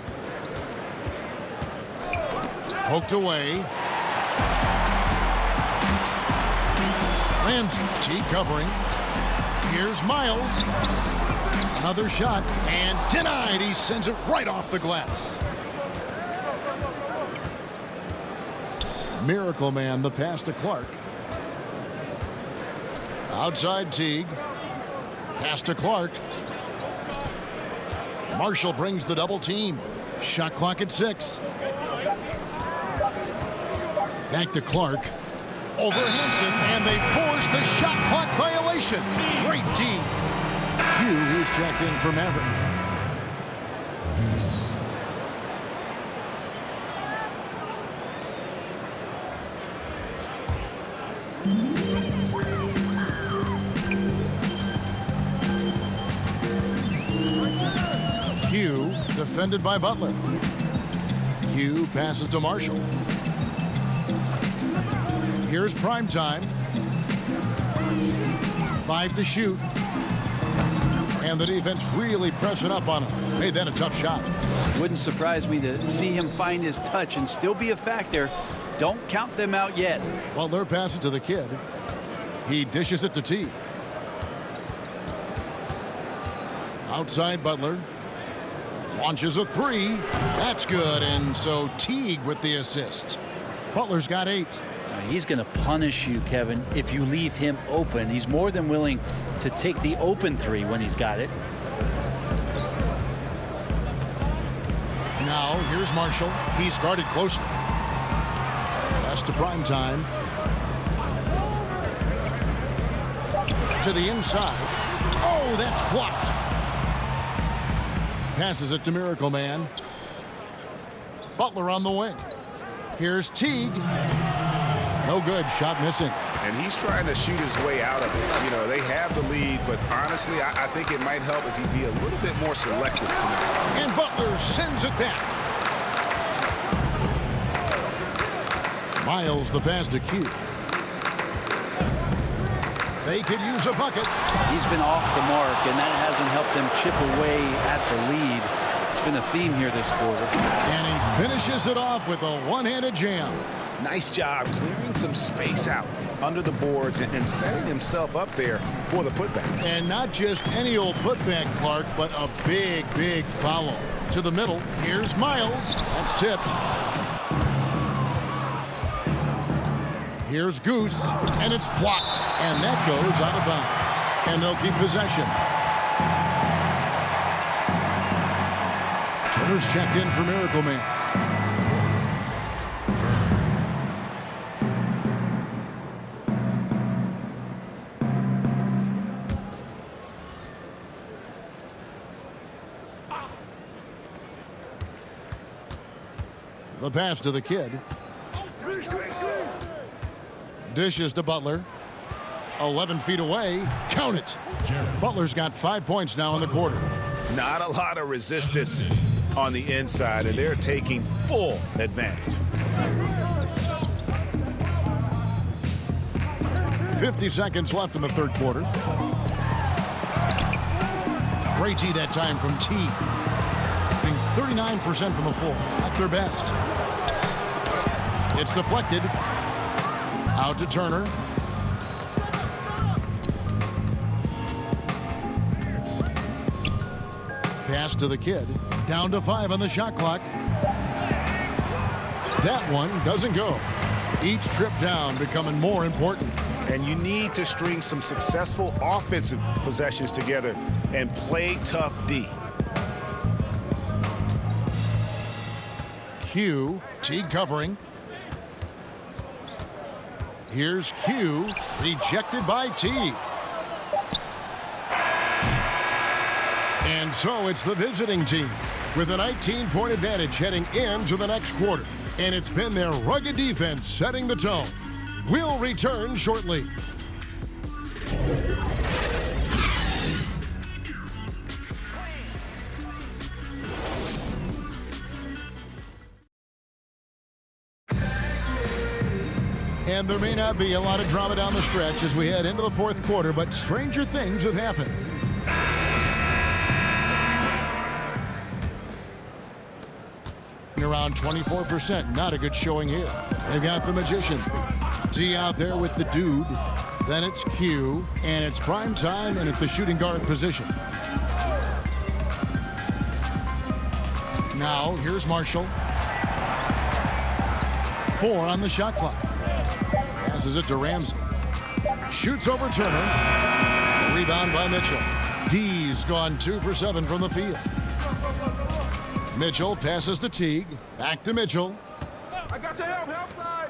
Poked away. Ramsey, T covering. Here's Miles. Another shot, and denied. He sends it right off the glass. Miracle Man, the pass to Clark. Outside Teague. Pass to Clark. Marshall brings the double team. Shot clock at 6. Back to Clark. Over Hanson, and they force the shot clock violation. Great team. Q, who's checked in for Maverick. Q, defended by Butler. Q passes to Marshall. Here's prime time. 5 to shoot. And the defense really pressing up on him. Made that a tough shot. Wouldn't surprise me to see him find his touch and still be a factor. Don't count them out yet. Butler passes to the kid. He dishes it to T. Outside Butler. Launches a 3. That's good. And so Teague with the assist. Butler's got 8. He's going to punish you, Kevin, if you leave him open. He's more than willing to take the open 3 when he's got it. Now, here's Marshall. He's guarded closely. Pass to prime time. To the inside. Oh, that's blocked. Passes it to Miracle Man. Butler on the wing. Here's Teague. No good. Shot missing. And he's trying to shoot his way out of it. You know, they have the lead, but honestly, I think it might help if he'd be a little bit more selective tonight. And Butler sends it back. Miles the pass to Q. They could use a bucket. He's been off the mark, and that hasn't helped them chip away at the lead. It's been a theme here this quarter. And he finishes it off with a one-handed jam. Nice job clearing some space out under the boards and setting himself up there for the putback. And not just any old putback, Clark, but a big, big foul. To the middle. Here's Miles. That's tipped. Here's Goose, and it's blocked. And that goes out of bounds. And they'll keep possession. Turner's checked in for Miracle Man. The pass to the kid. Dishes to Butler. 11 feet away. Count it. Butler's got 5 points now in the quarter. Not a lot of resistance on the inside, and they're taking full advantage. 50 seconds left in the third quarter. Great D that time from T. 39% from the floor. At their best. It's deflected. Out to Turner. Pass to the kid. Down to 5 on the shot clock. That one doesn't go. Each trip down becoming more important. And you need to string some successful offensive possessions together and play tough D. Q, Teague covering. Here's Q, rejected by Teague. And so it's the visiting team with a 19-point advantage heading into the next quarter. And it's been their rugged defense setting the tone. We'll return shortly. And there may not be a lot of drama down the stretch as we head into the fourth quarter, but stranger things have happened. Around 24%, not a good showing here. They've got the magician. D out there with the dude. Then it's Q, and it's prime time, and at the shooting guard position. Now, here's Marshall. 4 on the shot clock. Passes it to Ramsey. Shoots over Turner. Rebound by Mitchell. D's gone 2 for 7 from the field. Mitchell passes to Teague. Back to Mitchell. I got your help side.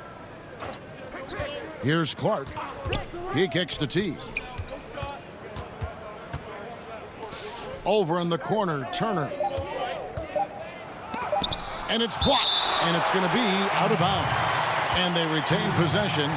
Here's Clark. He kicks to Teague. Over in the corner, Turner. And it's blocked. And it's going to be out of bounds. And they retain possession.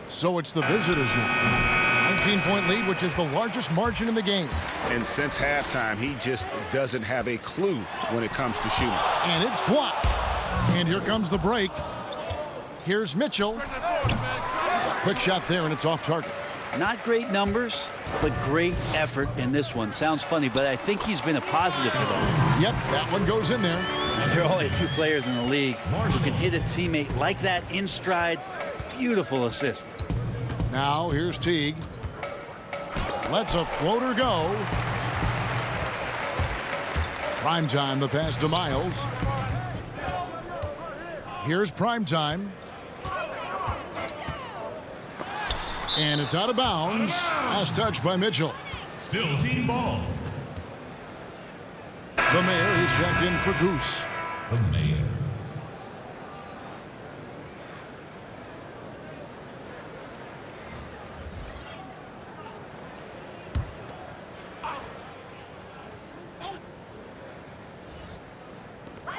So it's the visitors now. 19-point lead, which is the largest margin in the game. And since halftime, he just doesn't have a clue when it comes to shooting. And it's blocked. And here comes the break. Here's Mitchell. Quick shot there, and it's off target. Not great numbers, but great effort in this one. Sounds funny, but I think he's been a positive for them. Yep, that one goes in there. And there are only 2 players in the league who can hit a teammate like that in stride. Beautiful assist. Now here's Teague. Lets a floater go. Primetime, the pass to Miles. Here's Primetime. And it's out of bounds. Last touch by Mitchell. Still team ball. The Mayor is checked in for Goose. The Mayor.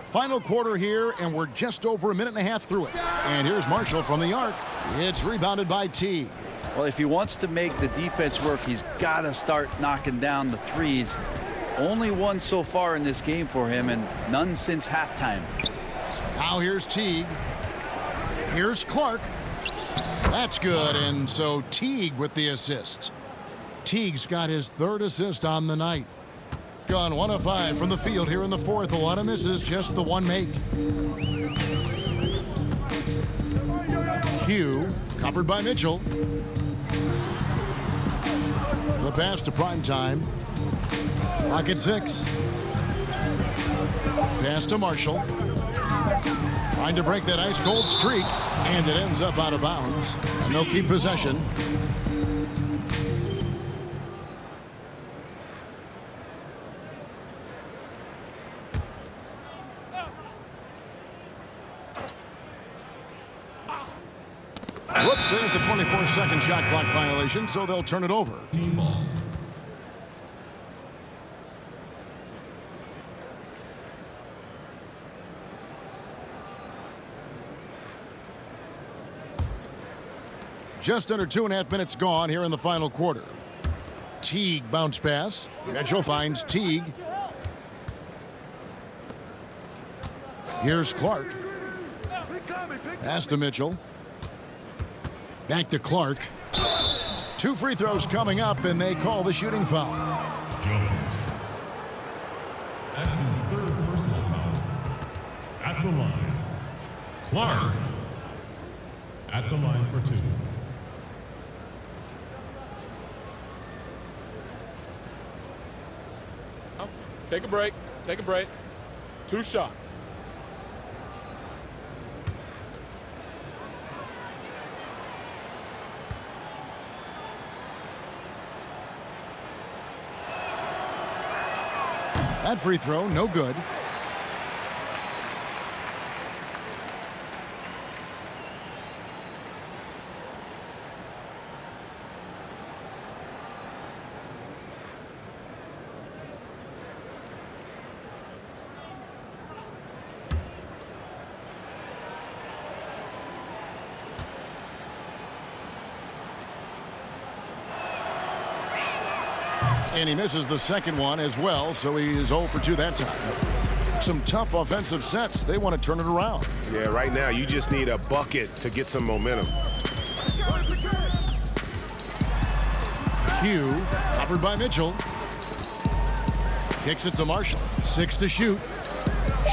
Final quarter here, and we're just over a minute and a half through it. And here's Marshall from the arc. It's rebounded by Teague. Well, if he wants to make the defense work, he's got to start knocking down the threes. Only one so far in this game for him, and none since halftime. Now here's Teague. Here's Clark. That's good, and so Teague with the assist. Teague's got his 3rd assist on the night. Gone 1 of 5 from the field here in the 4th. A lot of misses, just the one make. Hugh, covered by Mitchell. The pass to Primetime. Clock at 6. Pass to Marshall. Trying to break that ice-cold streak, and it ends up out of bounds. And they'll keep possession. Whoops, there's the 24-second shot clock violation, so they'll turn it over. Team ball. Just under 2.5 minutes gone here in the final quarter. Teague bounce pass. Mitchell finds Teague. Here's Clark. Pass to Mitchell. Back to Clark. 2 free throws coming up, and they call the shooting foul. Jones. That's his 3rd personal foul. At the line. Clark. At the line for 2. Take a break. Take a break. 2 shots. That free throw, no good. And he misses the second one as well, so he is 0 for 2 that time. Some tough offensive sets. They want to turn it around. Yeah, right now you just need a bucket to get some momentum. Hugh, covered by Mitchell. Kicks it to Marshall. 6 to shoot.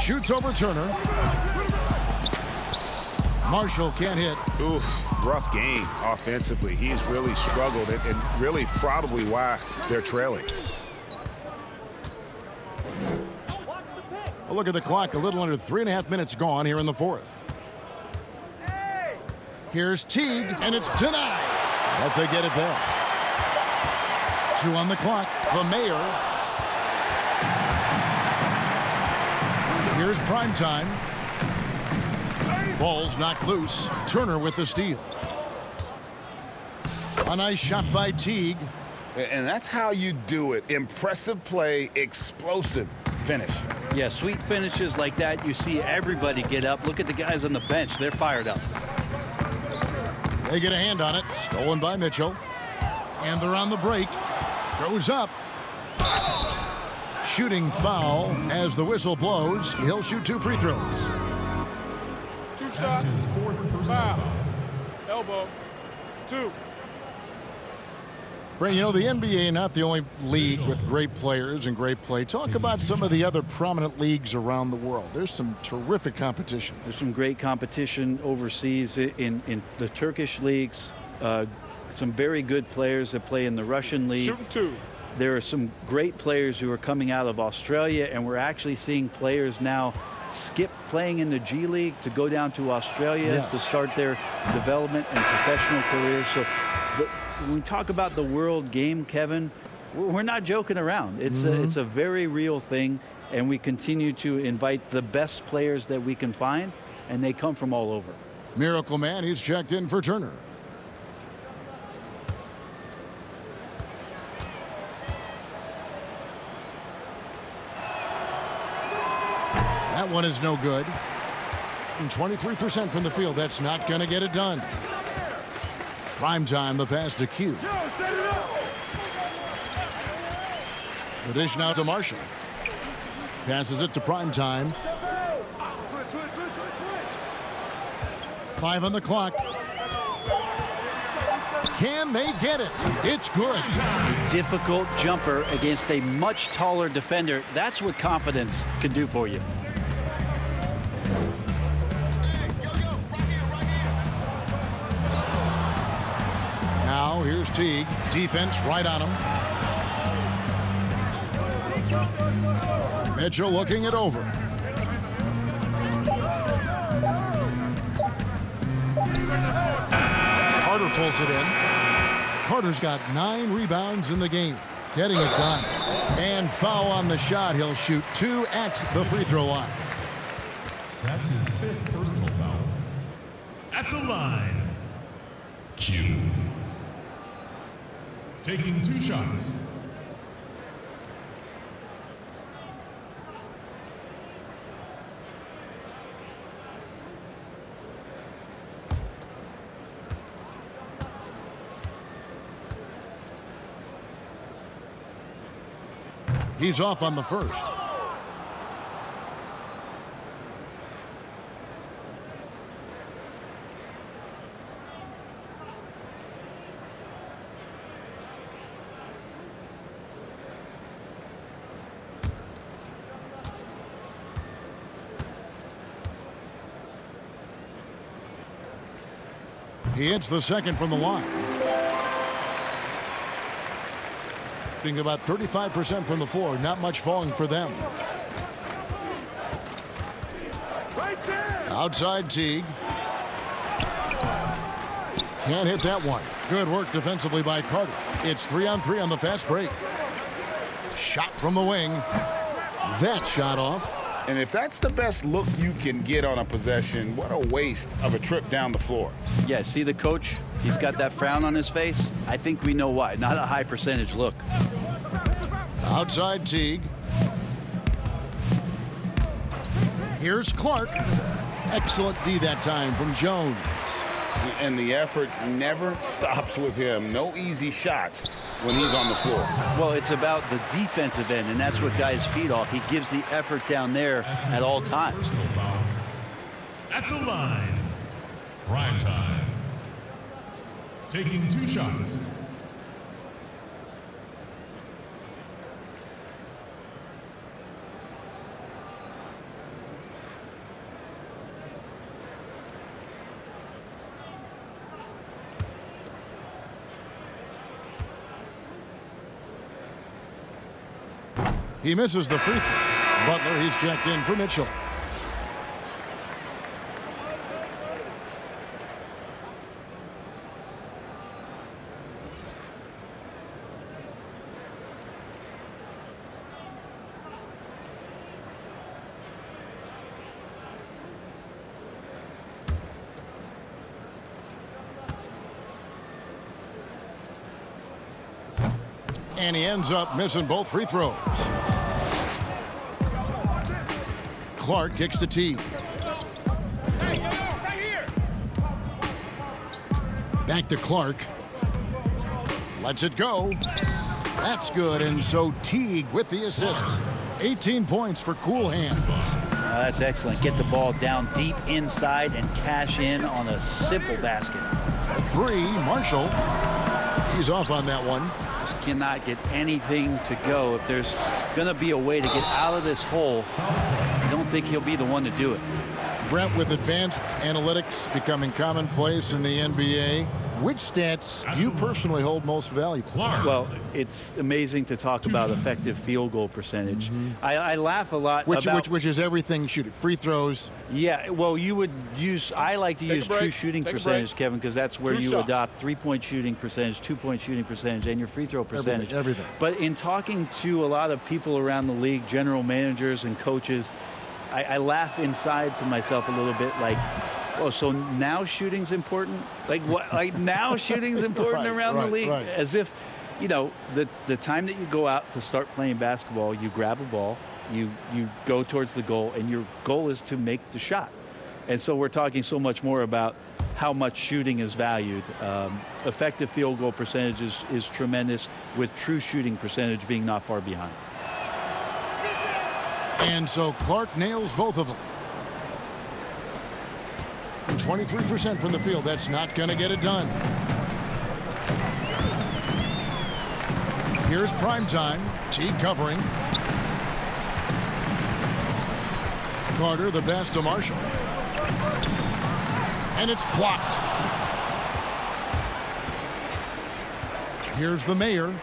Shoots over Turner. Marshall can't hit. Oof, rough game offensively. He's really struggled and really probably why they're trailing. A look at the clock, a little under 3.5 minutes gone here in the fourth. Here's Teague, and it's denied. But they get it back. 2 on the clock. The Mayor. Here's prime time. Ball's knocked loose. Turner with the steal. A nice shot by Teague. And that's how you do it. Impressive play, explosive finish. Yeah, sweet finishes like that, you see everybody get up. Look at the guys on the bench. They're fired up. They get a hand on it. Stolen by Mitchell. And they're on the break. Goes up. Shooting foul as the whistle blows. He'll shoot 2 free throws. 2 shots. Foul. Elbow. 2. Brent, you know, the NBA not the only league with great players and great play. Talk about some of the other prominent leagues around the world. There's some terrific competition. There's some great competition overseas in the Turkish leagues. Some very good players that play in the Russian league. Shooting 2. There are some great players who are coming out of Australia, and we're actually seeing players now skip playing in the G League to go down to Australia to start their development and professional careers. So when we talk about the world game, Kevin, we're not joking around. It's a very real thing, and we continue to invite the best players that we can find, and they come from all over. Miracle Man, he's checked in for Turner. That one is no good. And 23% from the field. That's not going to get it done. Prime time, the pass to Q. The dish now to Marshall. Passes it to prime time. 5 on the clock. Can they get it? It's good. A difficult jumper against a much taller defender. That's what confidence can do for you. Now here's Teague. Defense right on him. Mitchell looking it over. Carter pulls it in. Carter's got 9 rebounds in the game. Getting it done. And foul on the shot. He'll shoot 2 at the free throw line. That's his 5th personal foul. At the line, Q. Taking 2 shots. He's off on the first. He hits the second from the line. Shooting about 35% from the floor. Not much falling for them. Outside Teague. Can't hit that one. Good work defensively by Carter. It's 3-on-3 on the fast break. Shot from the wing. That shot off. And if that's the best look you can get on a possession, what a waste of a trip down the floor. Yeah, see the coach? He's got that frown on his face. I think we know why. Not a high percentage look. Outside Teague. Here's Clark. Excellent D that time from Jones. And the effort never stops with him. No easy shots when he's on the floor. Well, it's about the defensive end, and that's what guys feed off. He gives the effort down there at all times. At the line, prime time. Taking 2 shots. He misses the free throw. Butler, he's checked in for Mitchell. And he ends up missing both free throws. Clark kicks to T. Back to Clark. Lets it go. That's good. And so Teague with the assist. 18 points for cool hands. That's excellent. Get the ball down deep inside and cash in on a simple basket. 3, Marshall. He's off on that one. Just cannot get anything to go. If there's going to be a way to get out of this hole, I don't think he'll be the one to do it. Brent, with advanced analytics becoming commonplace in the NBA, which stats do you personally hold most valuable? Well, it's amazing to talk about effective field goal percentage. I laugh a lot about... Which is everything shooting. Free throws. Yeah, well, you would use... I like to use true shooting percentage, Kevin, because that's where you adopt 3-point shooting percentage, 2-point shooting percentage, and your free throw percentage. Everything. But in talking to a lot of people around the league, general managers and coaches, I laugh inside to myself a little bit like, oh, so now shooting's important? Like what? Like now shooting's important around the league? Right. As if, you know, the time that you go out to start playing basketball, you grab a ball, you go towards the goal, and your goal is to make the shot. And so we're talking so much more about how much shooting is valued. Effective field goal percentage is tremendous, with true shooting percentage being not far behind. And so Clark nails both of them. 23% from the field. That's not going to get it done. Here's prime time. T covering. Carter, the best to Marshall. And it's blocked. Here's the mayor.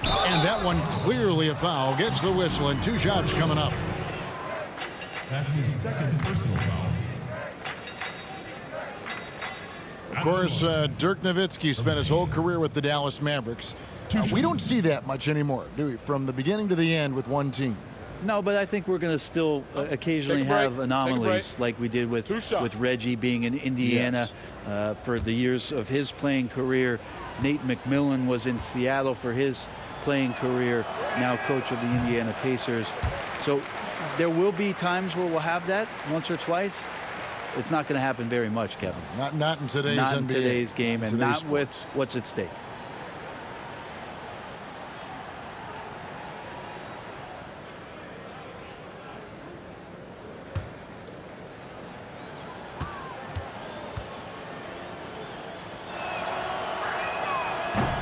And that one clearly a foul. Gets the whistle, and 2 shots coming up. That's his second personal foul. Of course, Dirk Nowitzki spent his whole career with the Dallas Mavericks. We don't see that much anymore, do we? From the beginning to the end with one team. No, but I think we're going to still occasionally have anomalies like we did with Reggie being in Indiana for the years of his playing career. Nate McMillan was in Seattle for his playing career, now coach of the Indiana Pacers. So there will be times where we'll have that once or twice. It's not going to happen very much, Kevin. Not in today's not NBA. In today's game, and not with what's at stake.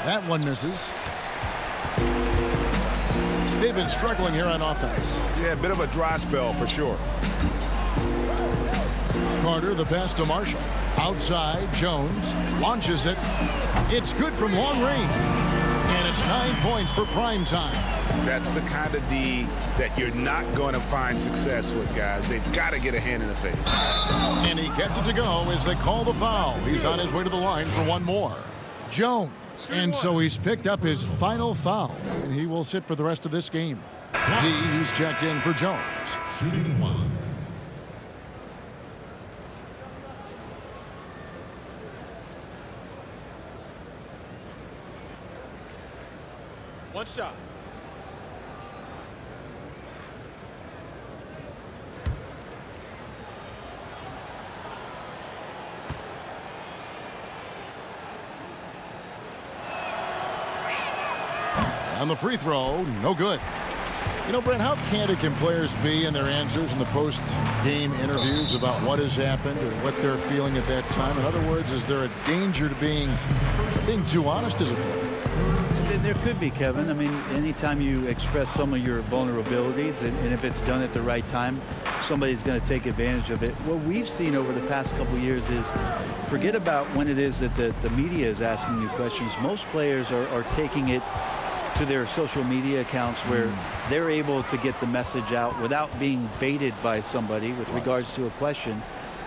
That one misses. They've been struggling here on offense. Yeah, a bit of a dry spell for sure. Carter, the pass to Marshall. Outside, Jones launches it. It's good from long range. And it's 9 points for prime time. That's the kind of D that you're not going to find success with, guys. They've got to get a hand in the face. And he gets it to go as they call the foul. He's on his way to the line for one more. Jones. And so he's picked up his final foul, and he will sit for the rest of this game. D, he's checked in for Jones. Shooting 1. One shot. On the free throw, no good. You know, Brent, how candid can players be in their answers in the post-game interviews about what has happened or what they're feeling at that time? In other words, is there a danger to being too honest as a player? There could be, Kevin. I mean, anytime you express some of your vulnerabilities, and if it's done at the right time, somebody's going to take advantage of it. What we've seen over the past couple of years is, forget about when it is that the media is asking you questions. Most players are taking it to their social media accounts where they're able to get the message out without being baited by somebody with regards to a question.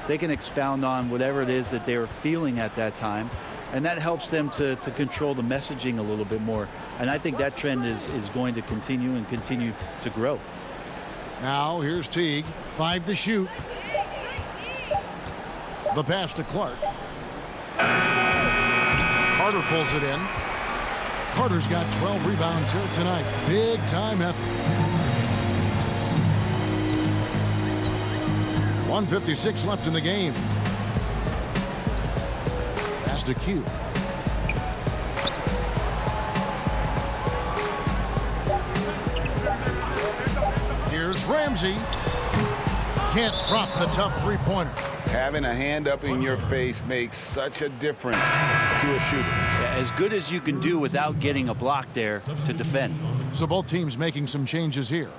They can expound on whatever it is that they're feeling at that time, and that helps them to control the messaging a little bit more. And I think that trend is going to continue and continue to grow. Now here's Teague, 5 to shoot. The pass to Clark. Carter pulls it in. Carter's got 12 rebounds here tonight. Big time effort. 1:56 left in the game. Pass to Q. Here's Ramsey. Can't drop the tough three-pointer. Having a hand up in your face makes such a difference to a shooter. Yeah, as good as you can do without getting a block there to defend. So both teams making some changes here.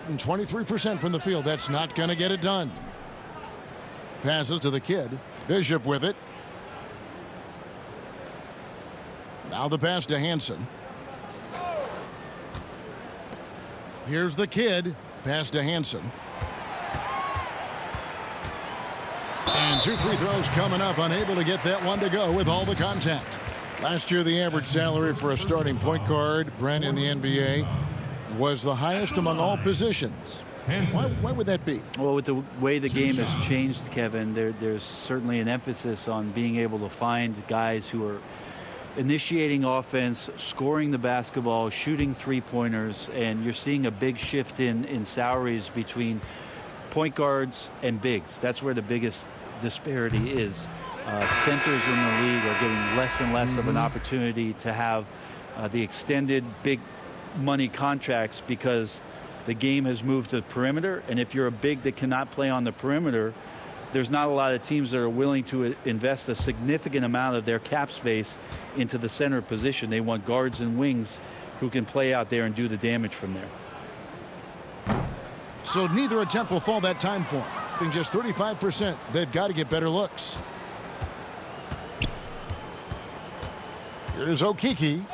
And 23% from the field. That's not going to get it done. Passes to the kid. Bishop with it. Now the pass to Hansen. Here's the kid. Pass to Hansen. And 2 free throws coming up. Unable to get that one to go with all the contact. Last year, the average salary for a starting point guard, Brent, in the NBA, was the highest among all positions. Why would that be? Well, with the way the game has changed, Kevin, there's certainly an emphasis on being able to find guys who are initiating offense, scoring the basketball, shooting three-pointers, and you're seeing a big shift in salaries between point guards and bigs. That's where the biggest disparity is. Centers in the league are getting less and less of an opportunity to have the extended big money contracts because the game has moved to the perimeter, and if you're a big that cannot play on the perimeter, there's not a lot of teams that are willing to invest a significant amount of their cap space into the center position. They want guards and wings who can play out there and do the damage from there. So neither attempt will fall that time for them. In just 35%, they've got to get better looks. Here's Okeke.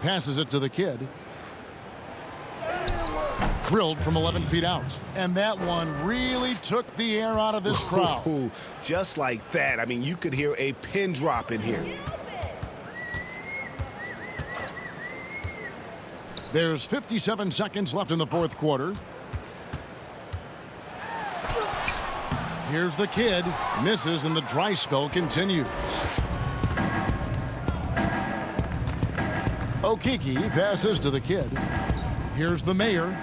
Passes it to the kid. Drilled from 11 feet out. And that one really took the air out of this crowd. Ooh, just like that. I mean, you could hear a pin drop in here. There's 57 seconds left in the fourth quarter. Here's the kid. Misses, and the dry spell continues. Okeke passes to the kid. Here's the mayor.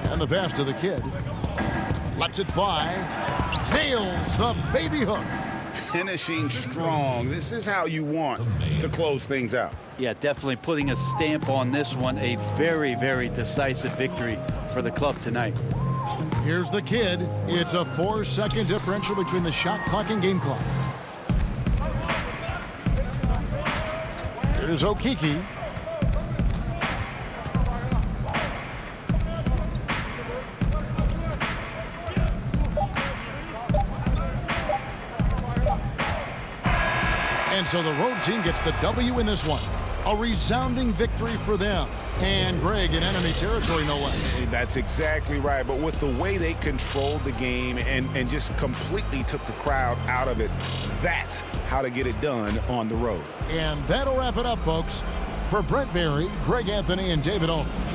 And the pass to the kid. Lets it fly. Nails the baby hook. Finishing strong. This is how you want to close things out. Yeah, definitely putting a stamp on this one. A very, very decisive victory for the club tonight. Here's the kid. It's a 4-second differential between the shot clock and game clock. Here's Okeke. And so the road team gets the W in this one. A resounding victory for them. And Greg, in enemy territory, no less. That's exactly right. But with the way they controlled the game and just completely took the crowd out of it, that's how to get it done on the road. And that'll wrap it up, folks. For Brent Barry, Greg Anthony, and David Aldridge,